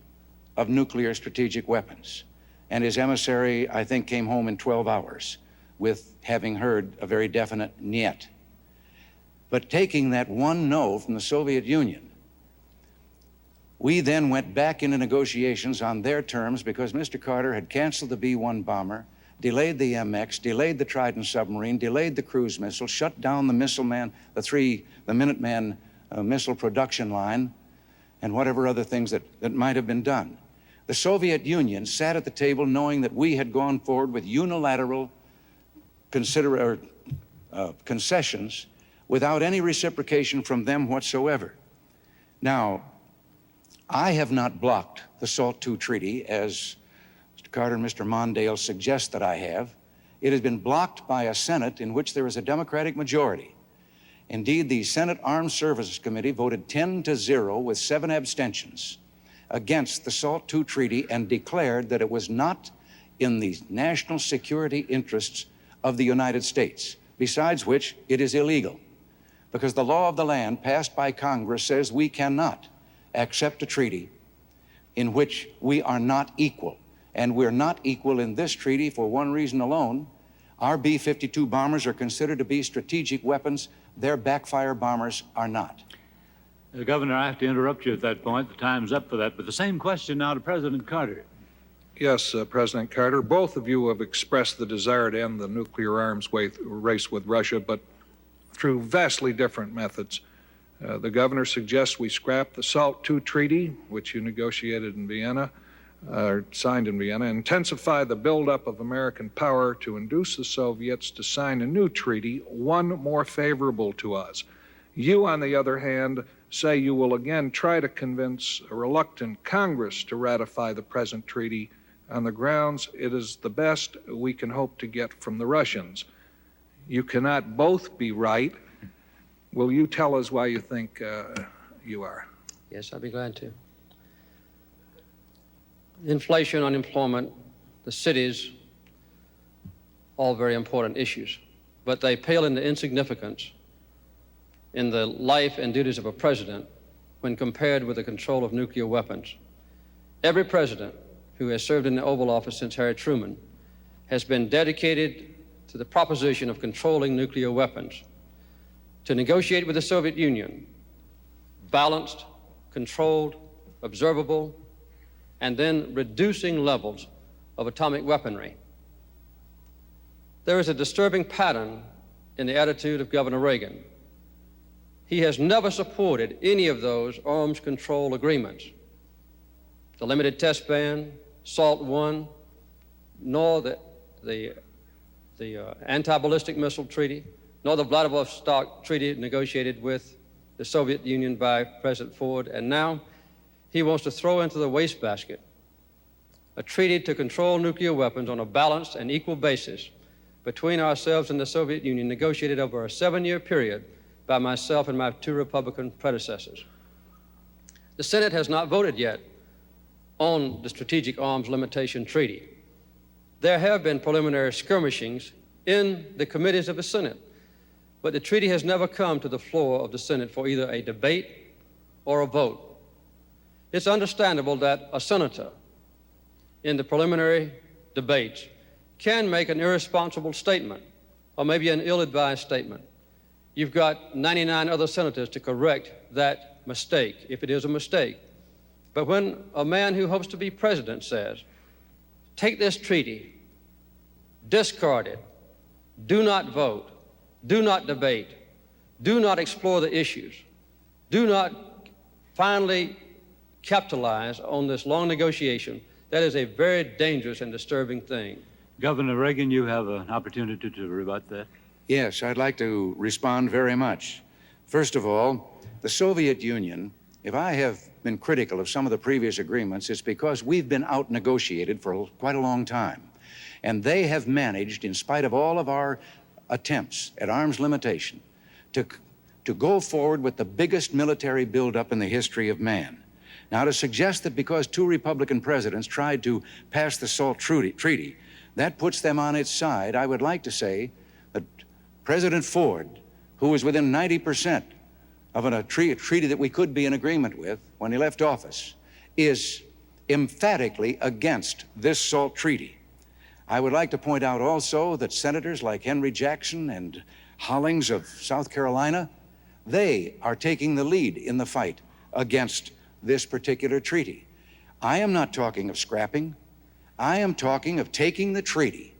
D: of nuclear strategic weapons. And his emissary, I think, came home in 12 hours with having heard a very definite niet. But taking that one no from the Soviet Union, we then went back into negotiations on their terms because Mr. Carter had canceled the B-1 bomber, delayed the MX, delayed the Trident submarine, delayed the cruise missile, shut down the missile man, the Minuteman missile production line, and whatever other things that might have been done. The Soviet Union sat at the table knowing that we had gone forward with unilateral concessions without any reciprocation from them whatsoever. Now, I have not blocked the SALT II treaty as Mr. Carter and Mr. Mondale suggest that I have. It has been blocked by a Senate in which there is a Democratic majority. Indeed, the Senate Armed Services Committee voted 10-0 with 7 abstentions against the SALT II treaty and declared that it was not in the national security interests of the United States, besides which it is illegal, because the law of the land passed by Congress says we cannot accept a treaty in which we are not equal. And we're not equal in this treaty for one reason alone. Our B-52 bombers are considered to be strategic weapons. Their backfire bombers are not.
B: Governor, I have to interrupt you at that point. The time's up for that. But the same question now to President Carter.
C: Yes, President Carter, both of you have expressed the desire to end the nuclear arms race with Russia, but through vastly different methods. The governor suggests we scrap the SALT II treaty, which you negotiated in Vienna, signed in Vienna, intensify the buildup of American power to induce the Soviets to sign a new treaty, one more favorable to us. You, on the other hand, say you will again try to convince a reluctant Congress to ratify the present treaty on the grounds it is the best we can hope to get from the Russians. You cannot both be right. Will you tell us why you think you are?
E: Yes, I'd be glad to. Inflation, unemployment, the cities, all very important issues, but they pale into insignificance in the life and duties of a president when compared with the control of nuclear weapons. Every president who has served in the Oval Office since Harry Truman has been dedicated to the proposition of controlling nuclear weapons, to negotiate with the Soviet Union, balanced, controlled, observable, and then reducing levels of atomic weaponry. There is a disturbing pattern in the attitude of Governor Reagan. He has never supported any of those arms control agreements. The limited test ban, SALT I, nor the anti-ballistic missile treaty, nor the Vladivostok treaty negotiated with the Soviet Union by President Ford, and now he wants to throw into the wastebasket a treaty to control nuclear weapons on a balanced and equal basis between ourselves and the Soviet Union, negotiated over a 7-year period by myself and my 2 Republican predecessors. The Senate has not voted yet on the Strategic Arms Limitation Treaty. There have been preliminary skirmishings in the committees of the Senate, but the treaty has never come to the floor of the Senate for either a debate or a vote. It's understandable that a senator in the preliminary debates can make an irresponsible statement or maybe an ill-advised statement. You've got 99 other senators to correct that mistake, if it is a mistake. But when a man who hopes to be president says, take this treaty, discard it, do not vote, do not debate, do not explore the issues, do not finally capitalize on this long negotiation, that is a very dangerous and disturbing thing.
B: Governor Reagan, you have an opportunity to rebut that.
D: Yes, I'd like to respond very much. First of all, the Soviet Union, if I have been critical of some of the previous agreements, it's because we've been out-negotiated for quite a long time. And they have managed, in spite of all of our attempts at arms limitation, to go forward with the biggest military buildup in the history of man. Now, to suggest that because 2 Republican presidents tried to pass the SALT treaty, that puts them on its side, I would like to say that President Ford, who was within 90% of a treaty that we could be in agreement with when he left office, is emphatically against this SALT treaty. I would like to point out also that senators like Henry Jackson and Hollings of South Carolina, they are taking the lead in the fight against this particular treaty. I am not talking of scrapping. I am talking of taking the treaty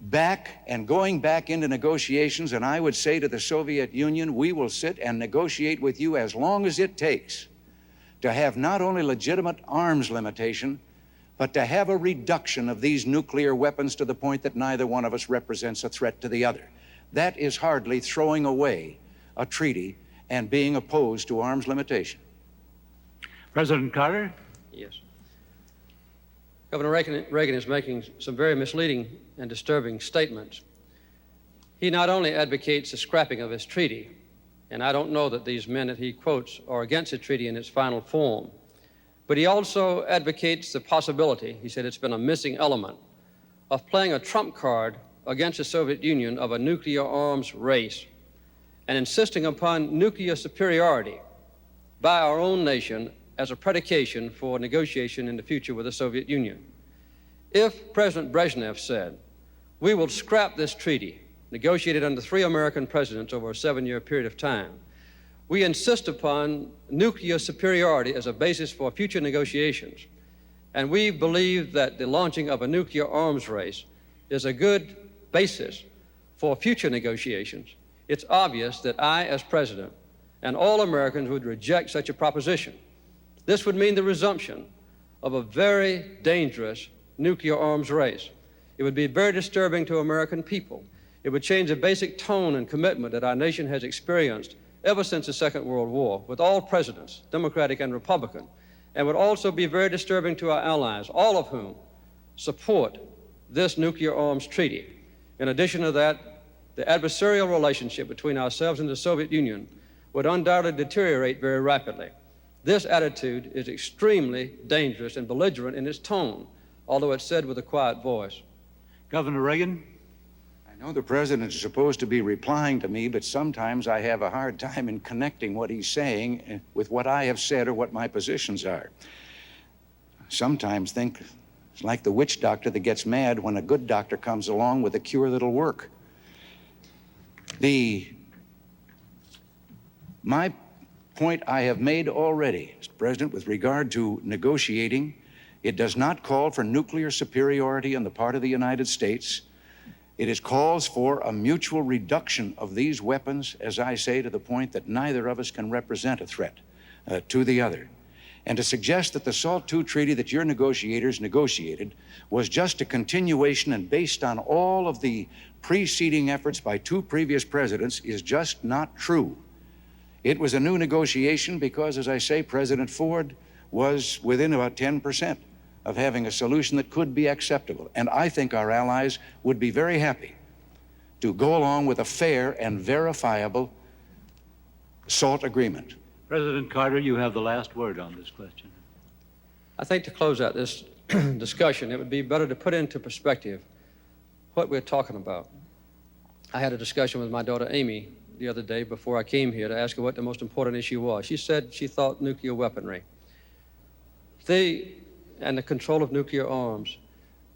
D: back and going back into negotiations, and I would say to the Soviet Union, we will sit and negotiate with you as long as it takes to have not only legitimate arms limitation, but to have a reduction of these nuclear weapons to the point that neither one of us represents a threat to the other. That is hardly throwing away a treaty and being opposed to arms limitation.
B: President Carter?
E: Yes. Governor Reagan is making some very misleading and disturbing statements. He not only advocates the scrapping of his treaty, and I don't know that these men that he quotes are against the treaty in its final form, but he also advocates the possibility, he said it's been a missing element, of playing a trump card against the Soviet Union of a nuclear arms race and insisting upon nuclear superiority by our own nation as a predication for negotiation in the future with the Soviet Union. If President Brezhnev said, we will scrap this treaty, negotiated under 3 American presidents over a 7-year period of time, we insist upon nuclear superiority as a basis for future negotiations, and we believe that the launching of a nuclear arms race is a good basis for future negotiations, it's obvious that I, as president, and all Americans would reject such a proposition. This would mean the resumption of a very dangerous nuclear arms race. It would be very disturbing to American people. It would change the basic tone and commitment that our nation has experienced ever since the Second World War, with all presidents, Democratic and Republican, and would also be very disturbing to our allies, all of whom support this nuclear arms treaty. In addition to that, the adversarial relationship between ourselves and the Soviet Union would undoubtedly deteriorate very rapidly. This attitude is extremely dangerous and belligerent in its tone, although it's said with a quiet voice.
B: Governor Reagan?
D: I know the president is supposed to be replying to me, but sometimes I have a hard time in connecting what he's saying with what I have said or what my positions are. Sometimes think it's like the witch doctor that gets mad when a good doctor comes along with a cure that'll work. My point I have made already, Mr. President, with regard to negotiating, it does not call for nuclear superiority on the part of the United States. It calls for a mutual reduction of these weapons, as I say, to the point that neither of us can represent a threat to the other. And to suggest that the SALT II treaty that your negotiators negotiated was just a continuation and based on all of the preceding efforts by 2 previous presidents is just not true. It was a new negotiation because, as I say, President Ford was within about 10% of having a solution that could be acceptable. And I think our allies would be very happy to go along with a fair and verifiable SALT agreement.
B: President Carter, you have the last word on this question.
E: I think to close out this discussion, it would be better to put into perspective what we're talking about. I had a discussion with my daughter Amy the other day before I came here to ask her what the most important issue was. She said she thought nuclear weaponry. And the control of nuclear arms.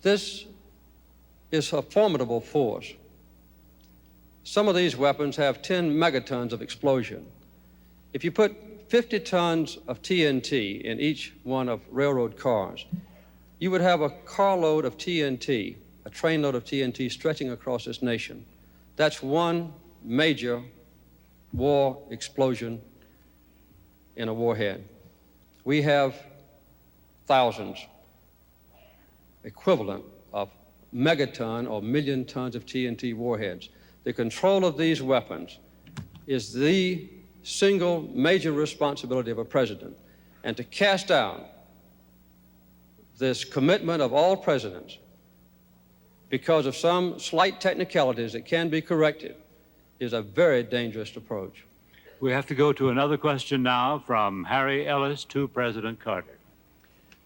E: This is a formidable force. Some of these weapons have 10 megatons of explosion. If you put 50 tons of TNT in each one of railroad cars, you would have a carload of TNT, a trainload of TNT stretching across this nation. That's one major war explosion in a warhead. We have thousands, equivalent of megaton or million tons of TNT warheads. The control of these weapons is the single major responsibility of a president. And to cast out this commitment of all presidents because of some slight technicalities that can be corrected is a very dangerous approach.
B: We have to go to another question now from Harry Ellis to President Carter.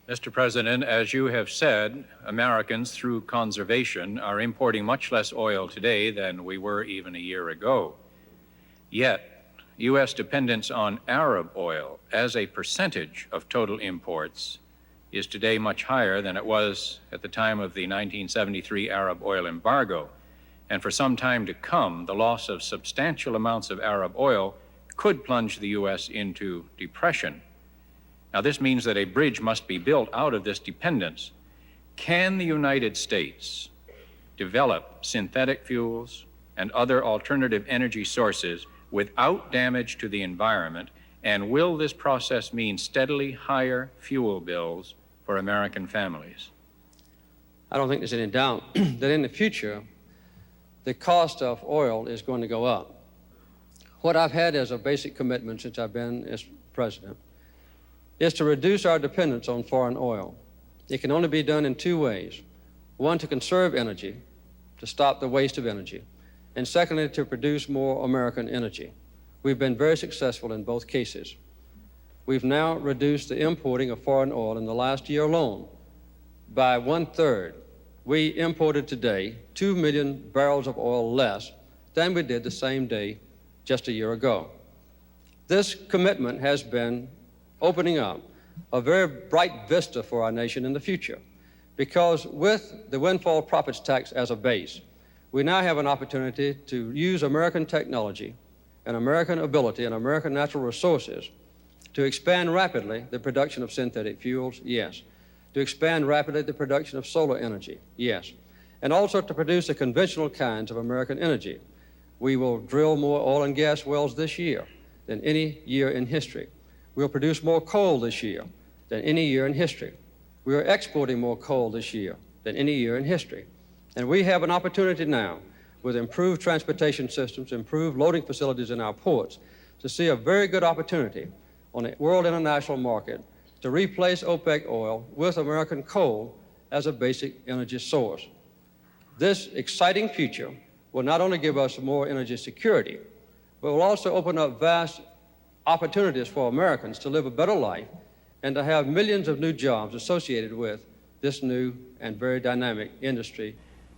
F: Mr. President, as you have said, Americans, through conservation, are importing much less oil today than we were even a year ago. Yet, U.S. dependence on Arab oil as a percentage of total imports is today much higher than it was at the time of the 1973 Arab oil embargo. And for some time to come, the loss of substantial amounts of Arab oil could plunge the U.S. into depression. Now, this means that a bridge must be built out of this dependence. Can the United States develop synthetic fuels and other alternative energy sources without damage to the environment? And will this process mean steadily higher fuel bills for American families?
E: I don't think there's any doubt that in the future, the cost of oil is going to go up. What I've had as a basic commitment since I've been as president is to reduce our dependence on foreign oil. It can only be done in two ways. One, to conserve energy, to stop the waste of energy, and secondly, to produce more American energy. We've been very successful in both cases. We've now reduced the importing of foreign oil in the last year alone by 1/3. We imported today 2 million barrels of oil less than we did the same day just a year ago. This commitment has been opening up a very bright vista for our nation in the future, because with the windfall profits tax as a base, we now have an opportunity to use American technology and American ability and American natural resources to expand rapidly the production of synthetic fuels, yes. To expand rapidly the production of solar energy, yes. And also to produce the conventional kinds of American energy. We will drill more oil and gas wells this year than any year in history. We'll produce more coal this year than any year in history. We are exporting more coal this year than any year in history. And we have an opportunity now, with improved transportation systems, improved loading facilities in our ports, to see a very good opportunity on the world international market to replace OPEC oil with American coal as a basic energy source. This exciting future will not only give us more energy security, but will also open up vast opportunities for Americans to live a better life and to have millions of new jobs associated with this new and very dynamic industry.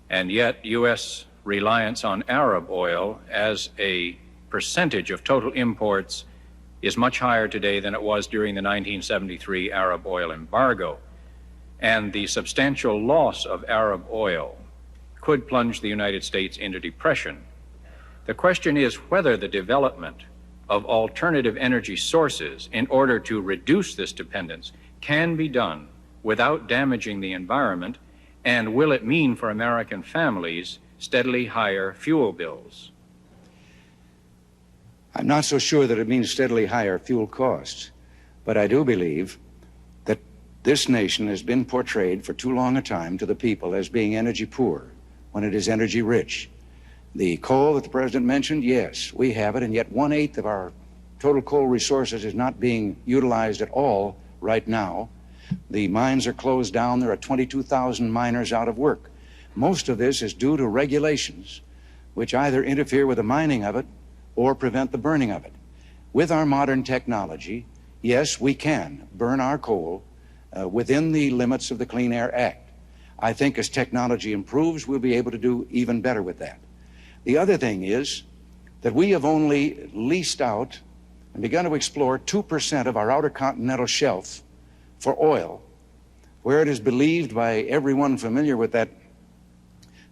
F: And yet, U.S. reliance on Arab oil as a percentage of total imports is much higher today than it was during the 1973 Arab oil embargo. And the substantial loss of Arab oil could plunge the United States into depression. The question is whether the development of alternative energy sources in order to reduce this dependence can be done without damaging the environment, and will it mean for American families steadily higher fuel bills?
D: I'm not so sure that it means steadily higher fuel costs, but I do believe that this nation has been portrayed for too long a time to the people as being energy poor when it is energy rich. The coal that the President mentioned, yes, we have it, and yet 1/8 of our total coal resources is not being utilized at all right now. The mines are closed down. There are 22,000 miners out of work. Most of this is due to regulations which either interfere with the mining of it or prevent the burning of it. With our modern technology, yes, we can burn our coal within the limits of the Clean Air Act. I think as technology improves, we'll be able to do even better with that. The other thing is that we have only leased out and begun to explore 2% of our outer continental shelf for oil, where it is believed by everyone familiar with that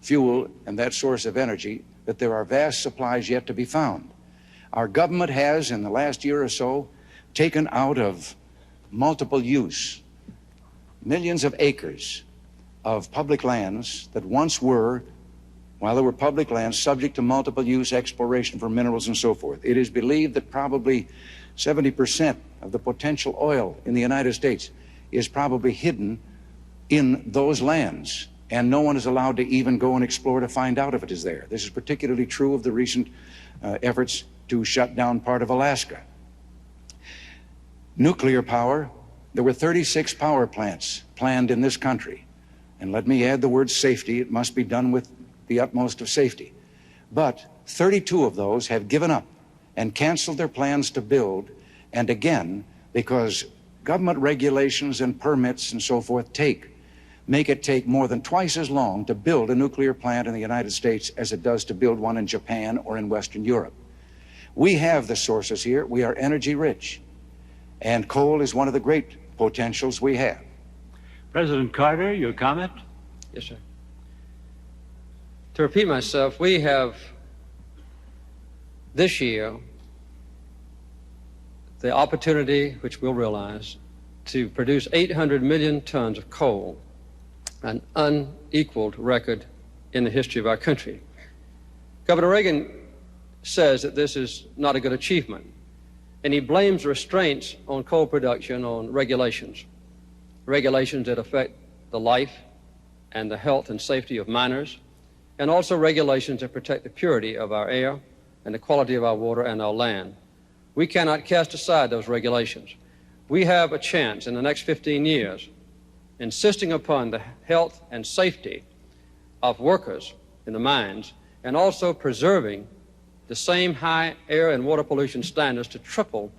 D: fuel and that source of energy that there are vast supplies yet to be found. Our government has, in the last year or so, taken out of multiple use millions of acres of public lands that once were, while they were public lands, subject to multiple use exploration for minerals and so forth. It is believed that probably 70% of the potential oil in the United States is probably hidden in those lands, and no one is allowed to even go and explore to find out if it is there. This is particularly true of the recent efforts to shut down part of Alaska. Nuclear power, there were 36 power plants planned in this country. And let me add the word safety. It must be done with the utmost of safety. But 32 of those have given up and canceled their plans to build. And again, because government regulations and permits and so forth make it take more than twice as long to build a nuclear plant in the United States as it does to build one in Japan or in Western Europe. We have the sources here. We are energy rich. And coal is one of the great potentials we have.
B: President Carter, your comment?
E: Yes, sir. To repeat myself, we have this year the opportunity, which we'll realize, to produce 800 million tons of coal, an unequaled record in the history of our country. Governor Reagan says that this is not a good achievement, and he blames restraints on coal production on regulations that affect the life and the health and safety of miners, and also regulations that protect the purity of our air and the quality of our water and our land. We cannot cast aside those regulations. We have a chance in the next 15 years, insisting upon the health and safety of workers in the mines, and also preserving the same high air and water pollution standards to triple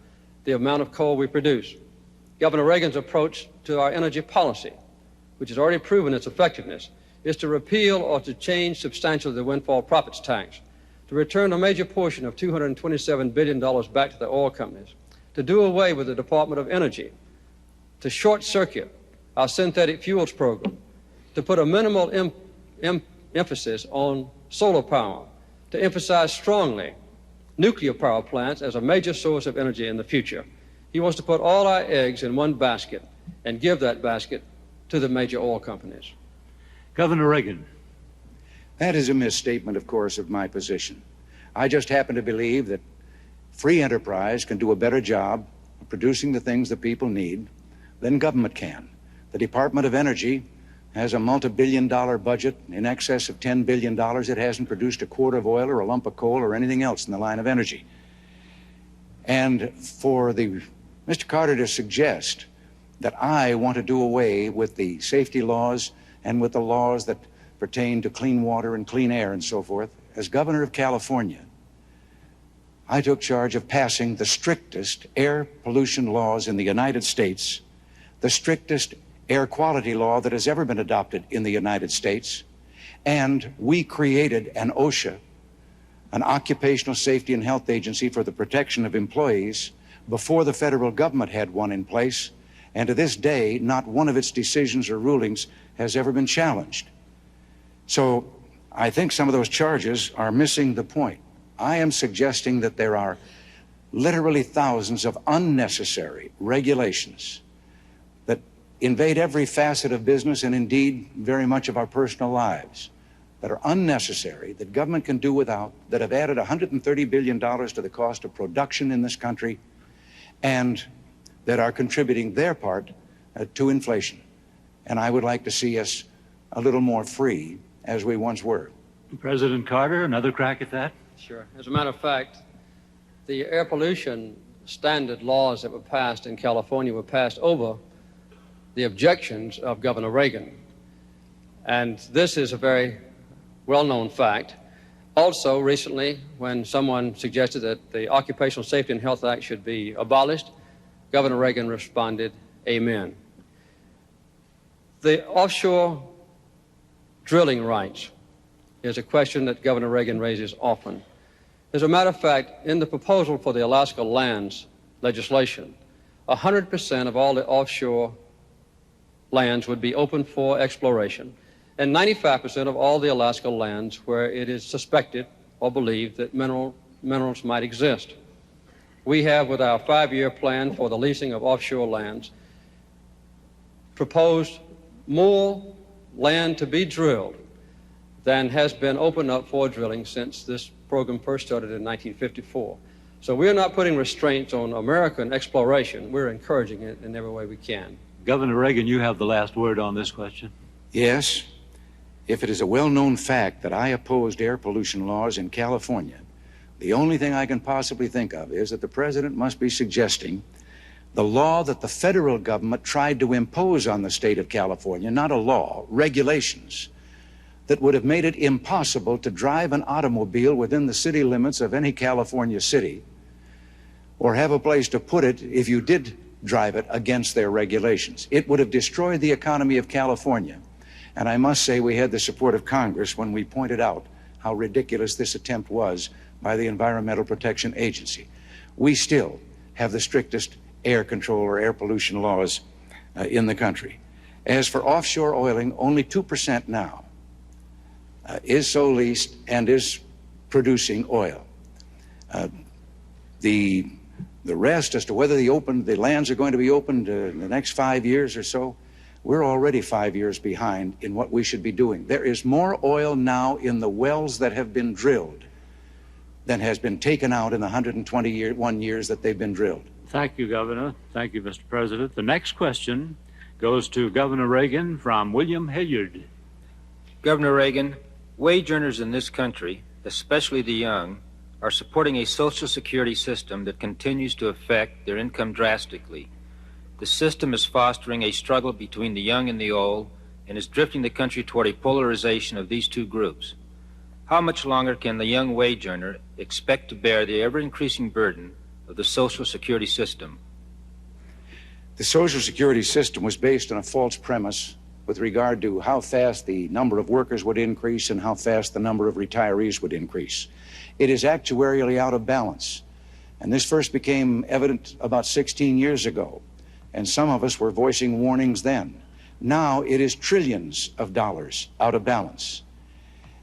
E: the amount of coal we produce. Governor Reagan's approach to our energy policy, which has already proven its effectiveness, is to repeal or to change substantially the windfall profits tax, to return a major portion of $227 billion back to the oil companies, to do away with the Department of Energy, to short-circuit our synthetic fuels program, to put a minimal emphasis on solar power, to emphasize strongly nuclear power plants as a major source of energy in the future. He wants to put all our eggs in one basket and give that basket to the major oil companies.
B: Governor Reagan.
D: That is a misstatement, of course, of my position. I just happen to believe that free enterprise can do a better job of producing the things that people need than government can. The Department of Energy has a multi-billion-dollar budget in excess of $10 billion. It hasn't produced a quart of oil or a lump of coal or anything else in the line of energy. And for Mr. Carter to suggest that I want to do away with the safety laws and with the laws that pertain to clean water and clean air and so forth, as governor of California, I took charge of passing the strictest air pollution laws in the United States, the strictest air quality law that has ever been adopted in the United States, and we created an OSHA, an Occupational Safety and Health Agency for the protection of employees, before the federal government had one in place, and to this day, not one of its decisions or rulings has ever been challenged. So I think some of those charges are missing the point. I am suggesting that there are literally thousands of unnecessary regulations that invade every facet of business and indeed very much of our personal lives, that are unnecessary, that government can do without, that have added $130 billion to the cost of production in this country, and that are contributing their part to inflation. And I would like to see us a little more free as we once were.
B: President Carter, another crack at that?
E: Sure. As a matter of fact, the air pollution standard laws that were passed in California were passed over the objections of Governor Reagan. And this is a very well-known fact. Also, recently, when someone suggested that the Occupational Safety and Health Act should be abolished, Governor Reagan responded, "Amen." The offshore drilling rights is a question that Governor Reagan raises often. As a matter of fact, in the proposal for the Alaska lands legislation, 100% of all the offshore lands would be open for exploration, and 95% of all the Alaska lands where it is suspected or believed that minerals might exist. We have, with our 5-year plan for the leasing of offshore lands, proposed more land to be drilled than has been opened up for drilling since this program first started in 1954. So we're not putting restraints on American exploration. We're encouraging it in every way we can.
B: Governor Reagan, you have the last word on this question.
D: Yes, if it is a well-known fact that I opposed air pollution laws in California, the only thing I can possibly think of is that the president must be suggesting the law that the federal government tried to impose on the state of California, not a law, regulations, that would have made it impossible to drive an automobile within the city limits of any California city, or have a place to put it if you did drive it against their regulations. It would have destroyed the economy of California. And I must say we had the support of Congress when we pointed out how ridiculous this attempt was by the Environmental Protection Agency. We still have the strictest air control or air pollution laws in the country. As for offshore oiling, only 2% now is so leased and is producing oil. The rest, as to whether the lands are going to be opened in the next 5 years or so, we're already 5 years behind in what we should be doing. There is more oil now in the wells that have been drilled than has been taken out in the 121 years that they've been drilled.
B: Thank you, Governor. Thank you, Mr. President. The next question goes to Governor Reagan from William Hilliard.
G: Governor Reagan, wage earners in this country, especially the young, are supporting a Social Security system that continues to affect their income drastically. The system is fostering a struggle between the young and the old and is drifting the country toward a polarization of these two groups. How much longer can the young wage earner expect to bear the ever-increasing burden of the Social Security system?
D: The Social Security system was based on a false premise with regard to how fast the number of workers would increase and how fast the number of retirees would increase. It is actuarially out of balance. And this first became evident about 16 years ago, and some of us were voicing warnings then. Now it is trillions of dollars out of balance.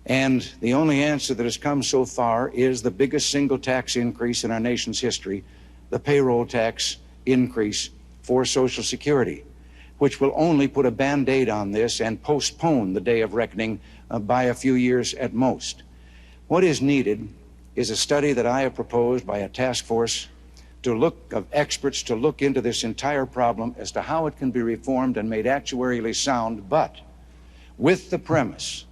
D: And the only answer that has come so far is the biggest single tax increase in our nation's history, the payroll tax increase for Social Security, which will only put a Band-Aid on this and postpone the day of reckoning by a few years at most. What is needed is a study that I have proposed by a task force of experts to look into this entire problem as to how it can be reformed and made actuarially sound, but with the premise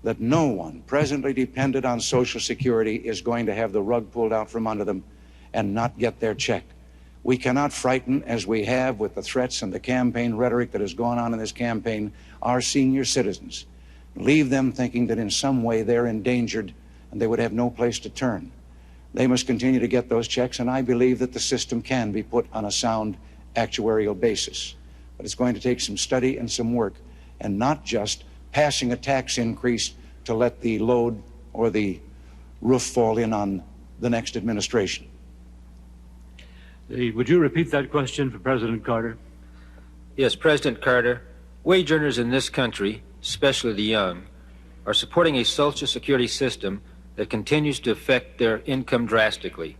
D: that no one presently dependent on Social Security is going to have the rug pulled out from under them and not get their check. We cannot frighten, as we have with the threats and the campaign rhetoric that has gone on in this campaign, our senior citizens. Leave them thinking that in some way they're endangered and they would have no place to turn. They must continue to get those checks, and I believe that the system can be put on a sound actuarial basis. But it's going to take some study and some work, and not just passing a tax increase to let the load or the roof fall in on the next administration.
B: Would you repeat that question for President Carter?
G: Yes, President Carter, wage earners in this country, especially the young, are supporting a Social Security system that continues to affect their income drastically.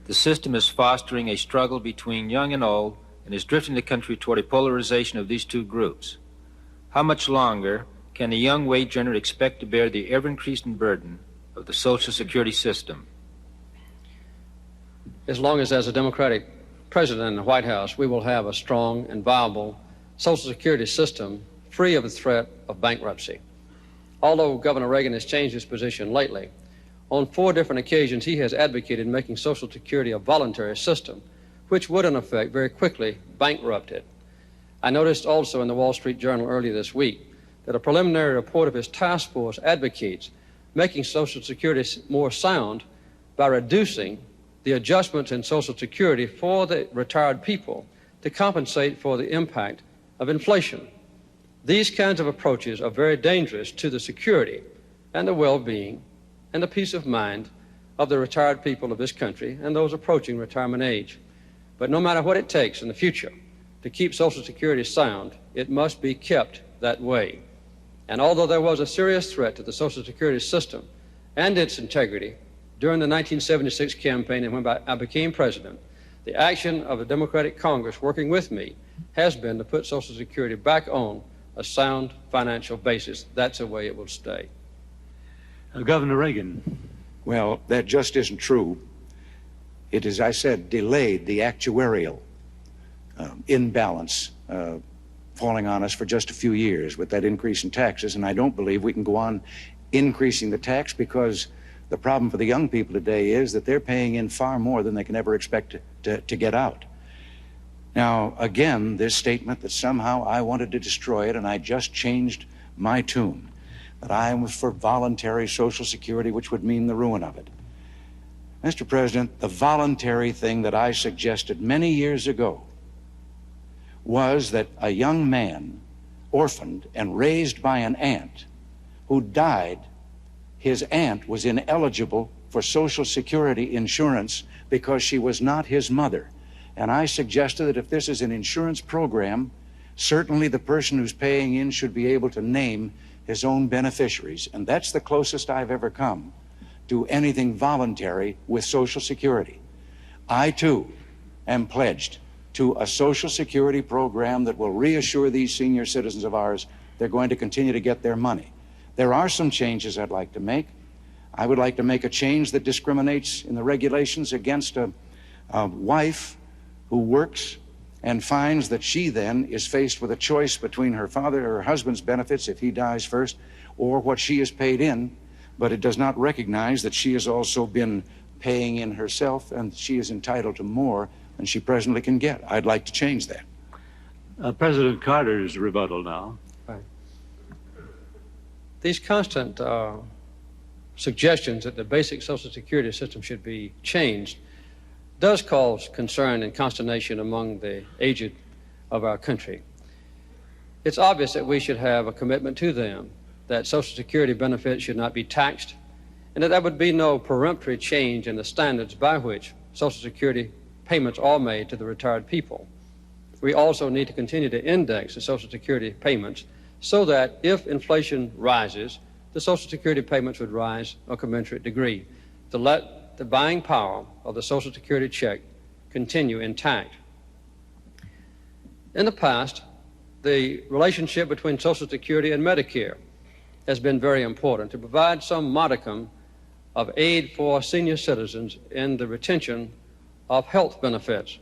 G: The system is fostering a struggle between young and old and is drifting the country toward a polarization of these two groups. How much longer can the young wage earner expect to bear the ever-increasing burden of the Social Security system?
E: As long as there's a Democratic president in the White House, we will have a strong and viable Social Security system free of the threat of bankruptcy. Although Governor Reagan has changed his position lately, on 4 different occasions he has advocated making Social Security a voluntary system. which would in effect very quickly bankrupt it. I noticed also in the Wall Street Journal earlier this week that a preliminary report of his task force advocates making Social Security more sound by reducing the adjustments in Social Security for the retired people to compensate for the impact of inflation. These kinds of approaches are very dangerous to the security and the well-being and the peace of mind of the retired people of this country and those approaching retirement age. But no matter what it takes in the future to keep Social Security sound, it must be kept that way. And although there was a serious threat to the Social Security system and its integrity during the 1976 campaign and when I became president, the action of the Democratic Congress working with me has been to put Social Security back on a sound financial basis. That's the way it will stay.
B: Governor Reagan.
D: Well, that just isn't true. It, as I said, delayed the actuarial imbalance falling on us for just a few years with that increase in taxes, and I don't believe we can go on increasing the tax because the problem for the young people today is that they're paying in far more than they can ever expect to get out. Now, again, this statement that somehow I wanted to destroy it and I just changed my tune, that I was for voluntary Social Security, which would mean the ruin of it. Mr. President, the voluntary thing that I suggested many years ago was that a young man, orphaned and raised by an aunt who died, his aunt was ineligible for Social Security insurance because she was not his mother. And I suggested that if this is an insurance program, certainly the person who's paying in should be able to name his own beneficiaries. And that's the closest I've ever come to anything voluntary with Social Security. I, too, am pledged to a Social Security program that will reassure these senior citizens of ours they're going to continue to get their money. There are some changes I'd like to make. I would like to make a change that discriminates in the regulations against a wife who works and finds that she then is faced with a choice between her husband's benefits if he dies first, or what she has paid in, but it does not recognize that she has also been paying in herself and she is entitled to more than she presently can get. I'd like to change that.
B: President Carter's rebuttal now.
E: Right. These constant suggestions that the basic Social Security system should be changed does cause concern and consternation among the aged of our country. It's obvious that we should have a commitment to them, that Social Security benefits should not be taxed, and that there would be no peremptory change in the standards by which Social Security payments are made to the retired people. We also need to continue to index the Social Security payments so that if inflation rises, the Social Security payments would rise a commensurate degree to let the buying power of the Social Security check continue intact. In the past, the relationship between Social Security and Medicare has been very important to provide some modicum of aid for senior citizens in the retention of health benefits.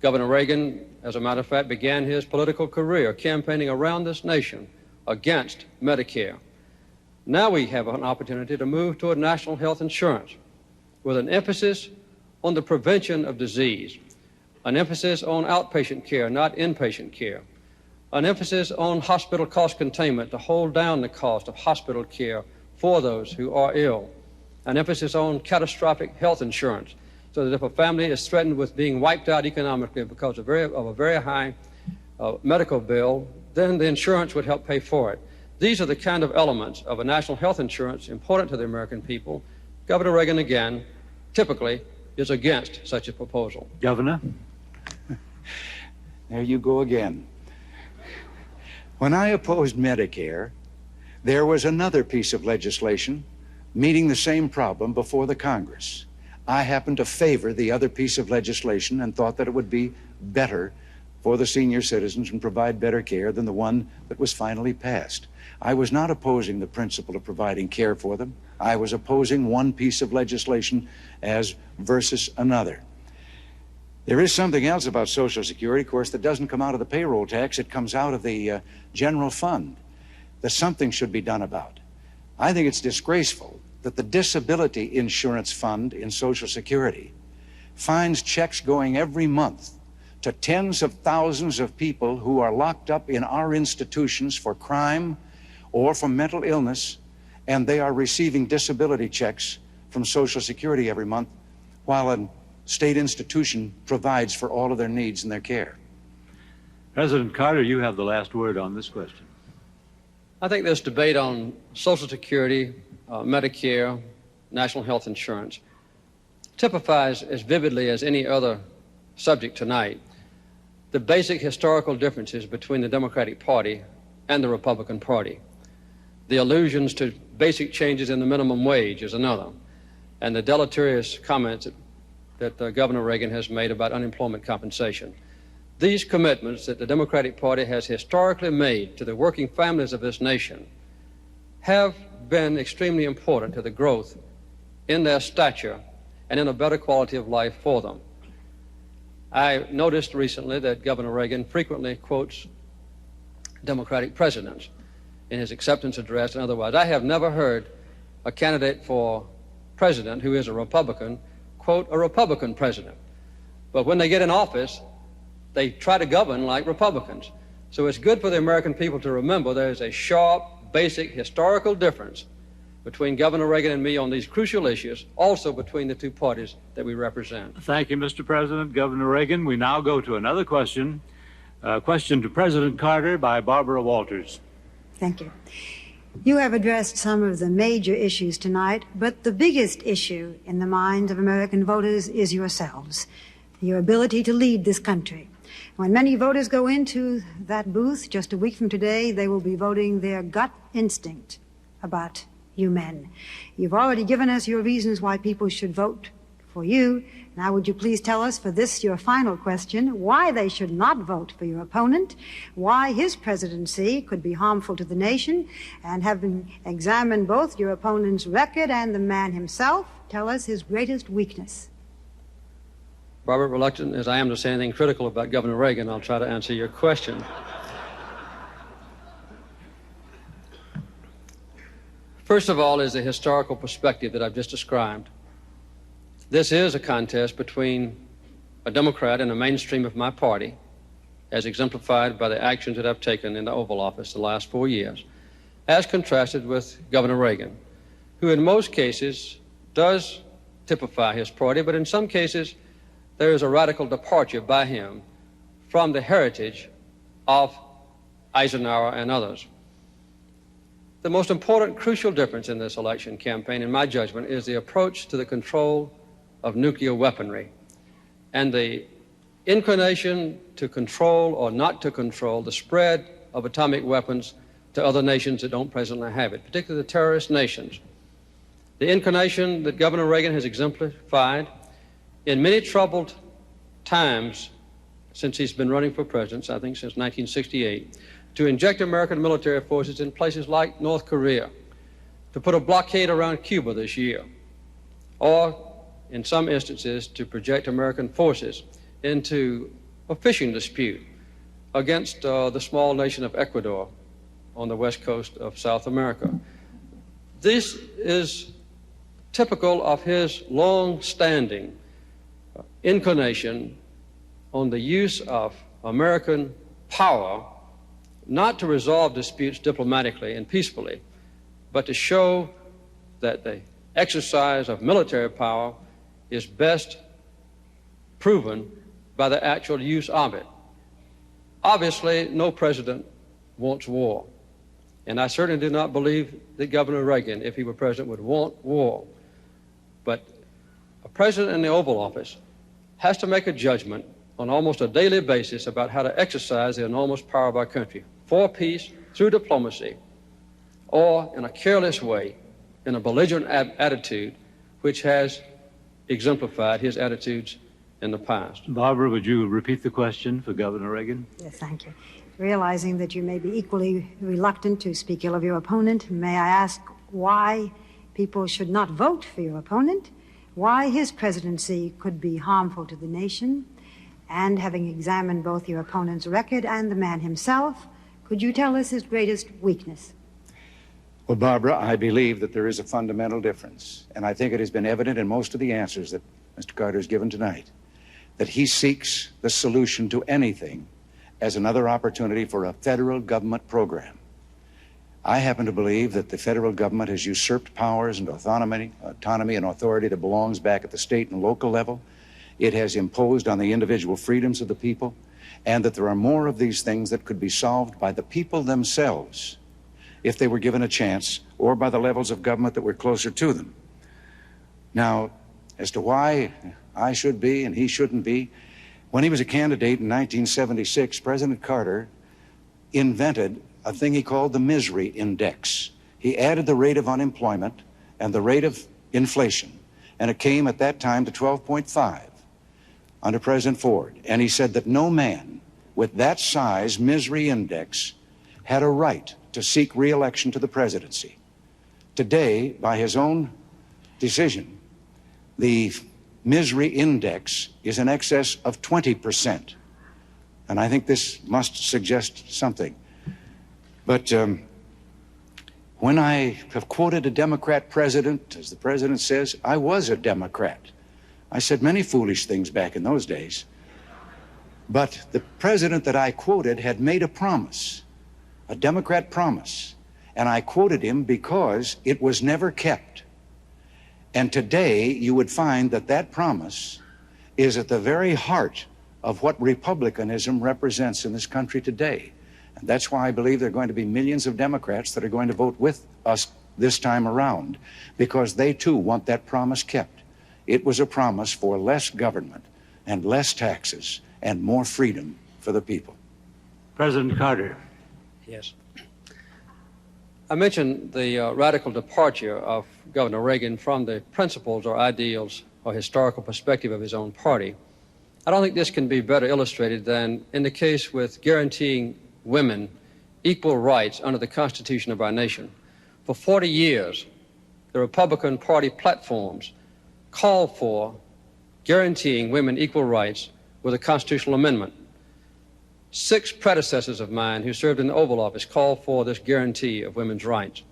E: Governor Reagan, as a matter of fact, began his political career campaigning around this nation against Medicare. Now we have an opportunity to move toward national health insurance with an emphasis on the prevention of disease, an emphasis on outpatient care, not inpatient care, an emphasis on hospital cost containment to hold down the cost of hospital care for those who are ill, an emphasis on catastrophic health insurance, so that if a family is threatened with being wiped out economically because of a very high medical bill, then the insurance would help pay for it. These are the kind of elements of a national health insurance important to the American people. Governor Reagan, again, typically is against such a proposal.
B: Governor?
D: There you go again. When I opposed Medicare, there was another piece of legislation meeting the same problem before the Congress. I happened to favor the other piece of legislation and thought that it would be better for the senior citizens and provide better care than the one that was finally passed. I was not opposing the principle of providing care for them. I was opposing one piece of legislation as versus another. There is something else about Social Security, of course, that doesn't come out of the payroll tax. It comes out of the general fund that something should be done about. I think it's disgraceful that the disability insurance fund in Social Security finds checks going every month to tens of thousands of people who are locked up in our institutions for crime or for mental illness, and they are receiving disability checks from Social Security every month while a state institution provides for all of their needs and their care.
B: President Carter, you have the last word on this question.
E: I think this debate on Social Security, Medicare, national health insurance typifies as vividly as any other subject tonight the basic historical differences between the Democratic Party and the Republican Party. The allusions to basic changes in the minimum wage is another, and the deleterious comments that Governor Reagan has made about unemployment compensation. These commitments that the Democratic Party has historically made to the working families of this nation have been extremely important to the growth in their stature and in a better quality of life for them. I noticed recently that Governor Reagan frequently quotes Democratic presidents in his acceptance address and otherwise. I have never heard a candidate for president who is a Republican quote a Republican president. But when they get in office, they try to govern like Republicans. So it's good for the American people to remember there is a sharp, basic, historical difference between Governor Reagan and me on these crucial issues, also between the two parties that we represent.
B: Thank you, Mr. President. Governor Reagan, we now go to another question. A question to President Carter by Barbara Walters.
H: Thank you. You have addressed some of the major issues tonight, but the biggest issue in the minds of American voters is yourselves, your ability to lead this country. When many voters go into that booth just a week from today, they will be voting their gut instinct about you men. You've already given us your reasons why people should vote for you. Now would you please tell us, for this your final question, why they should not vote for your opponent, why his presidency could be harmful to the nation, and having examined both your opponent's record and the man himself, tell us his greatest weakness.
E: Robert, reluctant as I am to say anything critical about Governor Reagan, I'll try to answer your question. First of all is the historical perspective that I've just described. This is a contest between a Democrat and a mainstream of my party, as exemplified by the actions that I've taken in the Oval Office the last 4 years, as contrasted with Governor Reagan, who in most cases does typify his party, but in some cases there is a radical departure by him from the heritage of Eisenhower and others. The most important, crucial difference in this election campaign, in my judgment, is the approach to the control of nuclear weaponry and the inclination to control or not to control the spread of atomic weapons to other nations that don't presently have it, particularly the terrorist nations. The inclination that Governor Reagan has exemplified in many troubled times since he's been running for president, I think since 1968, to inject American military forces in places like North Korea, to put a blockade around Cuba this year, or in some instances to project American forces into a fishing dispute against the small nation of Ecuador on the west coast of South America. This is typical of his long-standing inclination on the use of American power not to resolve disputes diplomatically and peacefully, but to show that the exercise of military power is best proven by the actual use of it. Obviously, no president wants war, and I certainly do not believe that Governor Reagan, if he were president, would want war. But a president in the Oval Office has to make a judgment on almost a daily basis about how to exercise the enormous power of our country for peace through diplomacy, or in a careless way, in a belligerent attitude, which has exemplified his attitudes in the past.
B: Barbara, would you repeat the question for Governor Reagan?
H: Yes, thank you. Realizing that you may be equally reluctant to speak ill of your opponent, may I ask why people should not vote for your opponent, why his presidency could be harmful to the nation, and having examined both your opponent's record and the man himself, could you tell us his greatest weakness?
D: Well, Barbara, I believe that there is a fundamental difference, and I think it has been evident in most of the answers that Mr. Carter has given tonight, that he seeks the solution to anything as another opportunity for a federal government program. I happen to believe that the federal government has usurped powers and autonomy and authority that belongs back at the state and local level. It has imposed on the individual freedoms of the people, and that there are more of these things that could be solved by the people themselves if they were given a chance, or by the levels of government that were closer to them. Now, as to why I should be and he shouldn't be, when he was a candidate in 1976, President Carter invented a thing he called the misery index. He added the rate of unemployment and the rate of inflation, and it came at that time to 12.5 under President Ford. And he said that no man with that size misery index had a right to seek re-election to the presidency. Today, by his own decision, the misery index is in excess of 20%. And I think this must suggest something. But when I have quoted a Democrat president, as the president says, I was a Democrat. I said many foolish things back in those days. But the president that I quoted had made a promise, a Democrat promise, and I quoted him because it was never kept. And today you would find that that promise is at the very heart of what republicanism represents in this country today. And that's why I believe there are going to be millions of Democrats that are going to vote with us this time around, because they too want that promise kept. It was a promise for less government and less taxes and more freedom for the people.
B: President Carter.
E: Yes. I mentioned the radical departure of Governor Reagan from the principles or ideals or historical perspective of his own party. I don't think this can be better illustrated than in the case with guaranteeing women equal rights under the Constitution of our nation. For 40 years, the Republican Party platforms called for guaranteeing women equal rights with a constitutional amendment. 6 predecessors of mine who served in the Oval Office called for this guarantee of women's rights.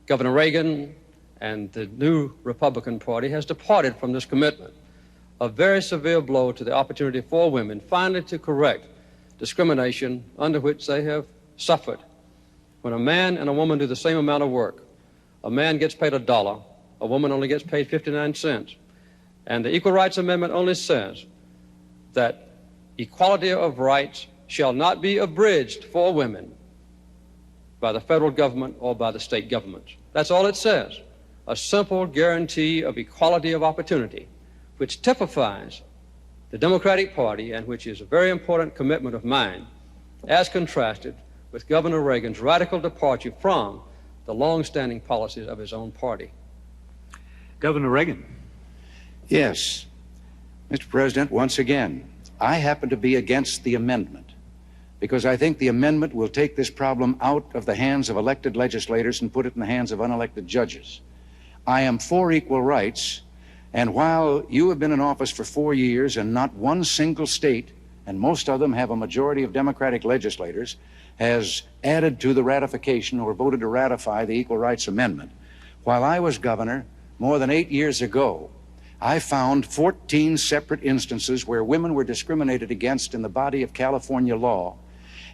E: Governor Reagan and the new Republican Party has departed from this commitment, a very severe blow to the opportunity for women finally to correct discrimination under which they have suffered. When a man and a woman do the same amount of work, a man gets paid $1, a woman only gets paid 59 cents. And the Equal Rights Amendment only says that equality of rights shall not be abridged for women by the federal government or by the state governments. That's all it says. A simple guarantee of equality of opportunity, which typifies the Democratic Party and which is a very important commitment of mine, as contrasted with Governor Reagan's radical departure from the long-standing policies of his own party.
B: Governor Reagan.
D: Yes, Mr. President, once again, I happen to be against the amendment because I think the amendment will take this problem out of the hands of elected legislators and put it in the hands of unelected judges. I am for equal rights, and while you have been in office for 4 years and not one single state, and most of them have a majority of Democratic legislators, has added to the ratification or voted to ratify the Equal Rights Amendment, while I was governor more than 8 years ago, I found 14 separate instances where women were discriminated against in the body of California law,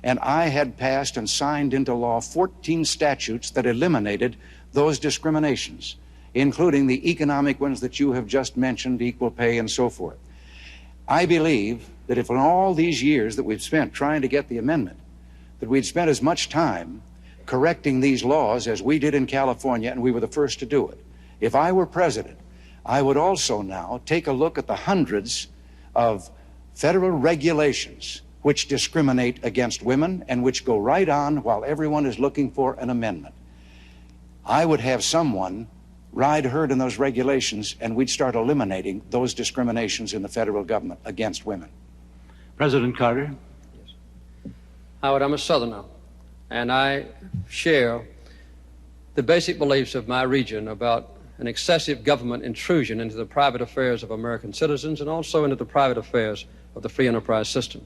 D: and I had passed and signed into law 14 statutes that eliminated those discriminations, including the economic ones that you have just mentioned, equal pay and so forth. I believe that if in all these years that we've spent trying to get the amendment, that we'd spent as much time correcting these laws as we did in California, and we were the first to do it. If I were president, I would also now take a look at the hundreds of federal regulations which discriminate against women and which go right on while everyone is looking for an amendment. I would have someone ride herd in those regulations, and we'd start eliminating those discriminations in the federal government against women.
B: President Carter.
E: Howard, I'm a Southerner, and I share the basic beliefs of my region about an excessive government intrusion into the private affairs of American citizens and also into the private affairs of the free enterprise system.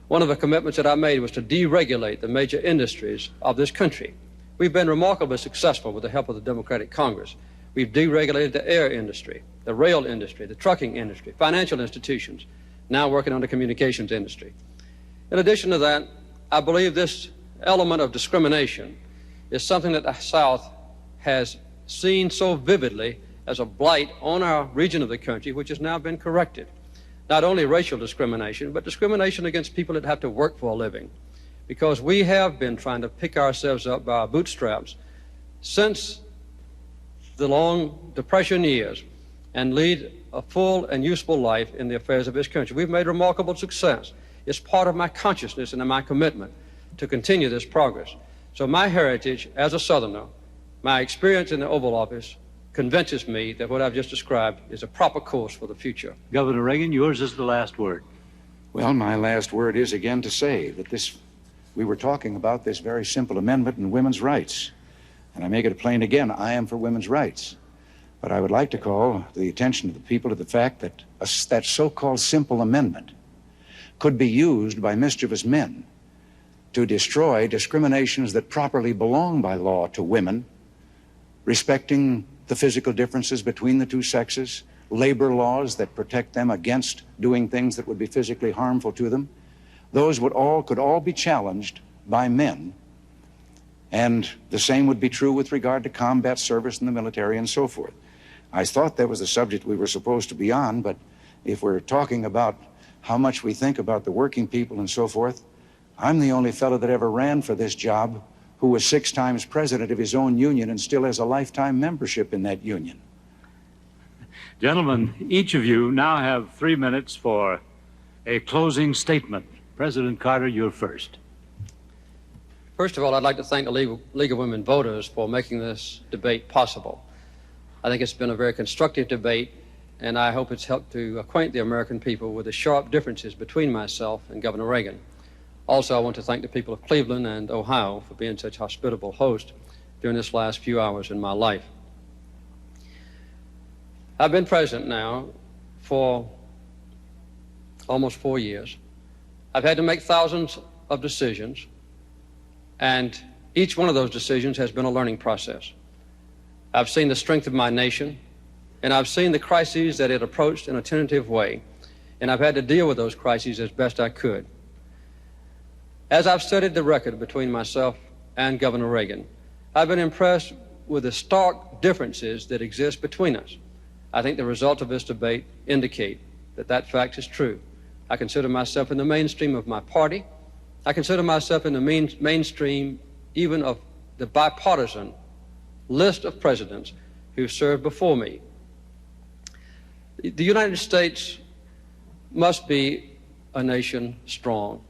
E: One of the commitments that I made was to deregulate the major industries of this country. We've been remarkably successful with the help of the Democratic Congress. We've deregulated the air industry. the rail industry, the trucking industry, financial institutions, now working on the communications industry. In addition to that, I believe this element of discrimination is something that the South has seen so vividly as a blight on our region of the country, which has now been corrected. Not only racial discrimination, but discrimination against people that have to work for a living. Because we have been trying to pick ourselves up by our bootstraps since the long Depression years and lead a full and useful life in the affairs of this country. We've made remarkable success. It's part of my consciousness and my commitment to continue this progress. So my heritage as a Southerner, my experience in the Oval Office, convinces me that what I've just described is a proper course for the future.
B: Governor Reagan, yours is the last word.
D: Well, my last word is again to say that we were talking about this very simple amendment in women's rights. And I make it plain again, I am for women's rights. But I would like to call the attention of the people to the fact that that so-called simple amendment could be used by mischievous men to destroy discriminations that properly belong by law to women, respecting the physical differences between the two sexes, labor laws that protect them against doing things that would be physically harmful to them. Those could all be challenged by men. And the same would be true with regard to combat service in the military and so forth. I thought that was the subject we were supposed to be on, but if we're talking about how much we think about the working people and so forth, I'm the only fellow that ever ran for this job who was 6 times president of his own union and still has a lifetime membership in that union.
B: Gentlemen, each of you now have 3 minutes for a closing statement. President Carter, you're first.
E: First of all, I'd like to thank the League of Women Voters for making this debate possible. I think it's been a very constructive debate, and I hope it's helped to acquaint the American people with the sharp differences between myself and Governor Reagan. Also, I want to thank the people of Cleveland and Ohio for being such hospitable hosts during this last few hours in my life. I've been president now for almost 4 years. I've had to make thousands of decisions, and each one of those decisions has been a learning process. I've seen the strength of my nation, and I've seen the crises that it approached in a tentative way, and I've had to deal with those crises as best I could. As I've studied the record between myself and Governor Reagan, I've been impressed with the stark differences that exist between us. I think the results of this debate indicate that that fact is true. I consider myself in the mainstream of my party. I consider myself in the mainstream even of the bipartisan list of presidents who served before me. The United States must be a nation strong.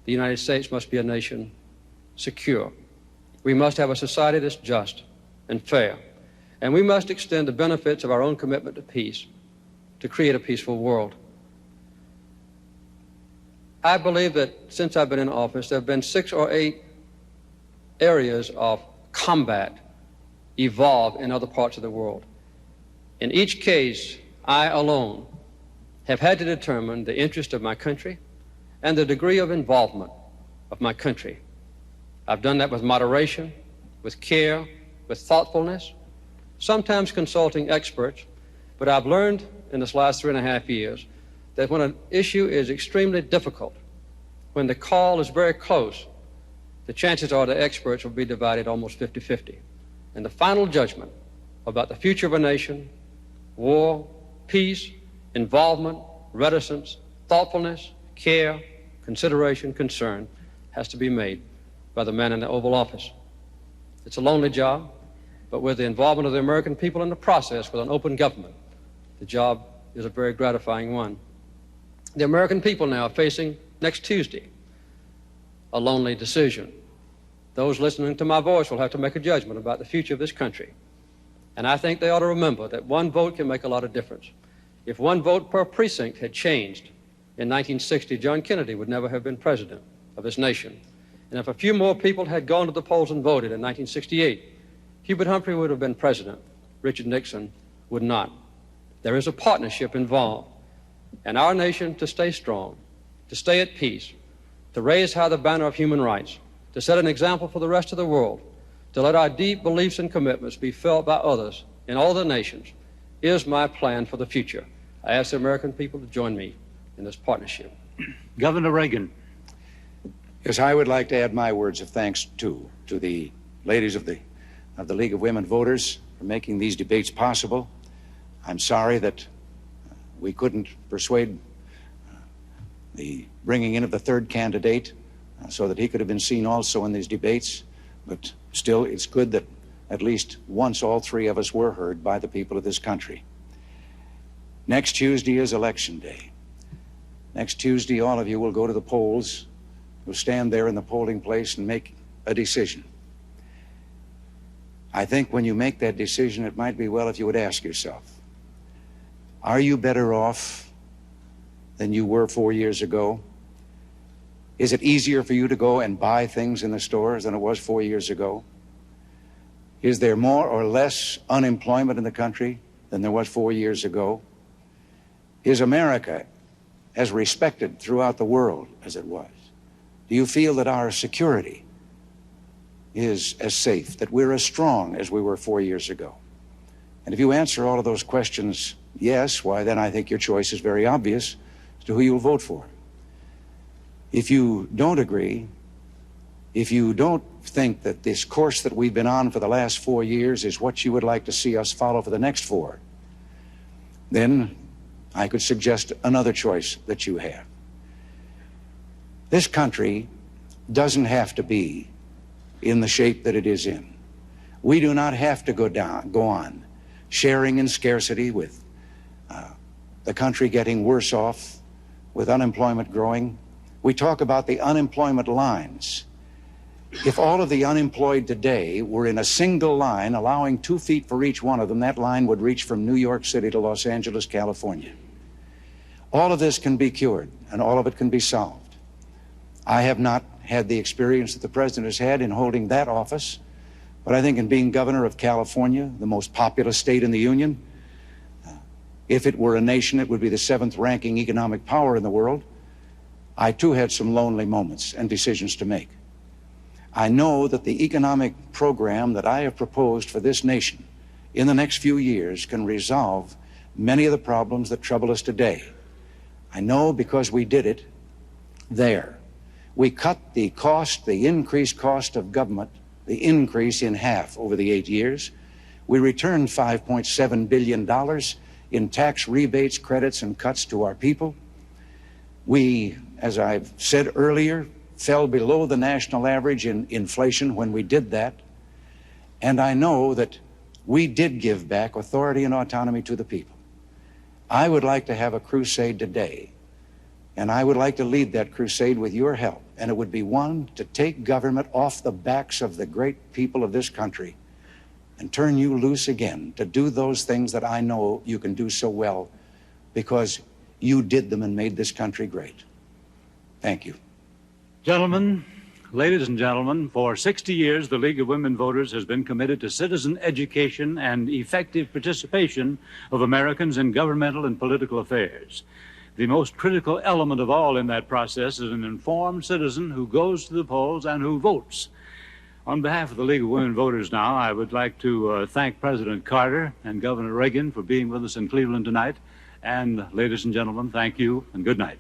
E: The United States must be a nation secure. We must have a society that's just and fair. And we must extend the benefits of our own commitment to peace to create a peaceful world. I believe that since I've been in office, there have been 6 or 8 areas of combat evolved in other parts of the world. In each case, I alone have had to determine the interest of my country and the degree of involvement of my country. I've done that with moderation, with care, with thoughtfulness, sometimes consulting experts, but I've learned in this last 3.5 years that when an issue is extremely difficult, when the call is very close, the chances are the experts will be divided almost 50-50. And the final judgment about the future of a nation, war, peace, involvement, reticence, thoughtfulness, care, consideration, concern, has to be made by the man in the Oval Office. It's a lonely job, but with the involvement of the American people in the process with an open government, the job is a very gratifying one. The American people now are facing, next Tuesday, a lonely decision. Those listening to my voice will have to make a judgment about the future of this country. And I think they ought to remember that one vote can make a lot of difference. If one vote per precinct had changed in 1960, John Kennedy would never have been president of this nation. And if a few more people had gone to the polls and voted in 1968, Hubert Humphrey would have been president. Richard Nixon would not. There is a partnership involved. And our nation, to stay strong, to stay at peace, to raise high the banner of human rights, to set an example for the rest of the world, to let our deep beliefs and commitments be felt by others in all the nations, is my plan for the future. I ask the American people to join me in this partnership.
B: Governor Reagan.
D: Yes, I would like to add my words of thanks, too, to the ladies of the League of Women Voters for making these debates possible. I'm sorry that we couldn't persuade the bringing in of the third candidate so that he could have been seen also in these debates. But still, it's good that at least once all three of us were heard by the people of this country. Next Tuesday is Election Day. Next Tuesday, all of you will go to the polls. You'll stand there in the polling place and make a decision. I think when you make that decision, it might be well if you would ask yourself, are you better off than you were 4 years ago? Is it easier for you to go and buy things in the stores than it was 4 years ago? Is there more or less unemployment in the country than there was 4 years ago? Is America as respected throughout the world as it was? Do you feel that our security is as safe, that we're as strong as we were 4 years ago? And if you answer all of those questions yes, why then I think your choice is very obvious as to who you'll vote for. If you don't agree, if you don't think that this course that we've been on for the last 4 years is what you would like to see us follow for the next 4, then I could suggest another choice that you have. This country doesn't have to be in the shape that it is in. We do not have to go on sharing in scarcity with the country getting worse off, with unemployment growing. We talk about the unemployment lines. If all of the unemployed today were in a single line, allowing 2 feet for each one of them, that line would reach from New York City to Los Angeles, California. All of this can be cured, and all of it can be solved. I have not had the experience that the President has had in holding that office, but I think in being governor of California, the most populous state in the Union, if it were a nation, it would be the 7th ranking economic power in the world. I too had some lonely moments and decisions to make. I know that the economic program that I have proposed for this nation in the next few years can resolve many of the problems that trouble us today. I know because we did it there. We cut the cost, the increased cost of government, the increase in half over the 8 years. We returned $5.7 billion in tax rebates, credits, and cuts to our people. We, as I've said earlier, fell below the national average in inflation when we did that. And I know that we did give back authority and autonomy to the people. I would like to have a crusade today, and I would like to lead that crusade with your help. And it would be one to take government off the backs of the great people of this country and turn you loose again to do those things that I know you can do so well because you did them and made this country great. Thank you.
B: Gentlemen, ladies and gentlemen, for 60 years, the League of Women Voters has been committed to citizen education and effective participation of Americans in governmental and political affairs. The most critical element of all in that process is an informed citizen who goes to the polls and who votes. On behalf of the League of Women Voters now, I would like to thank President Carter and Governor Reagan for being with us in Cleveland tonight. And ladies and gentlemen, thank you and good night.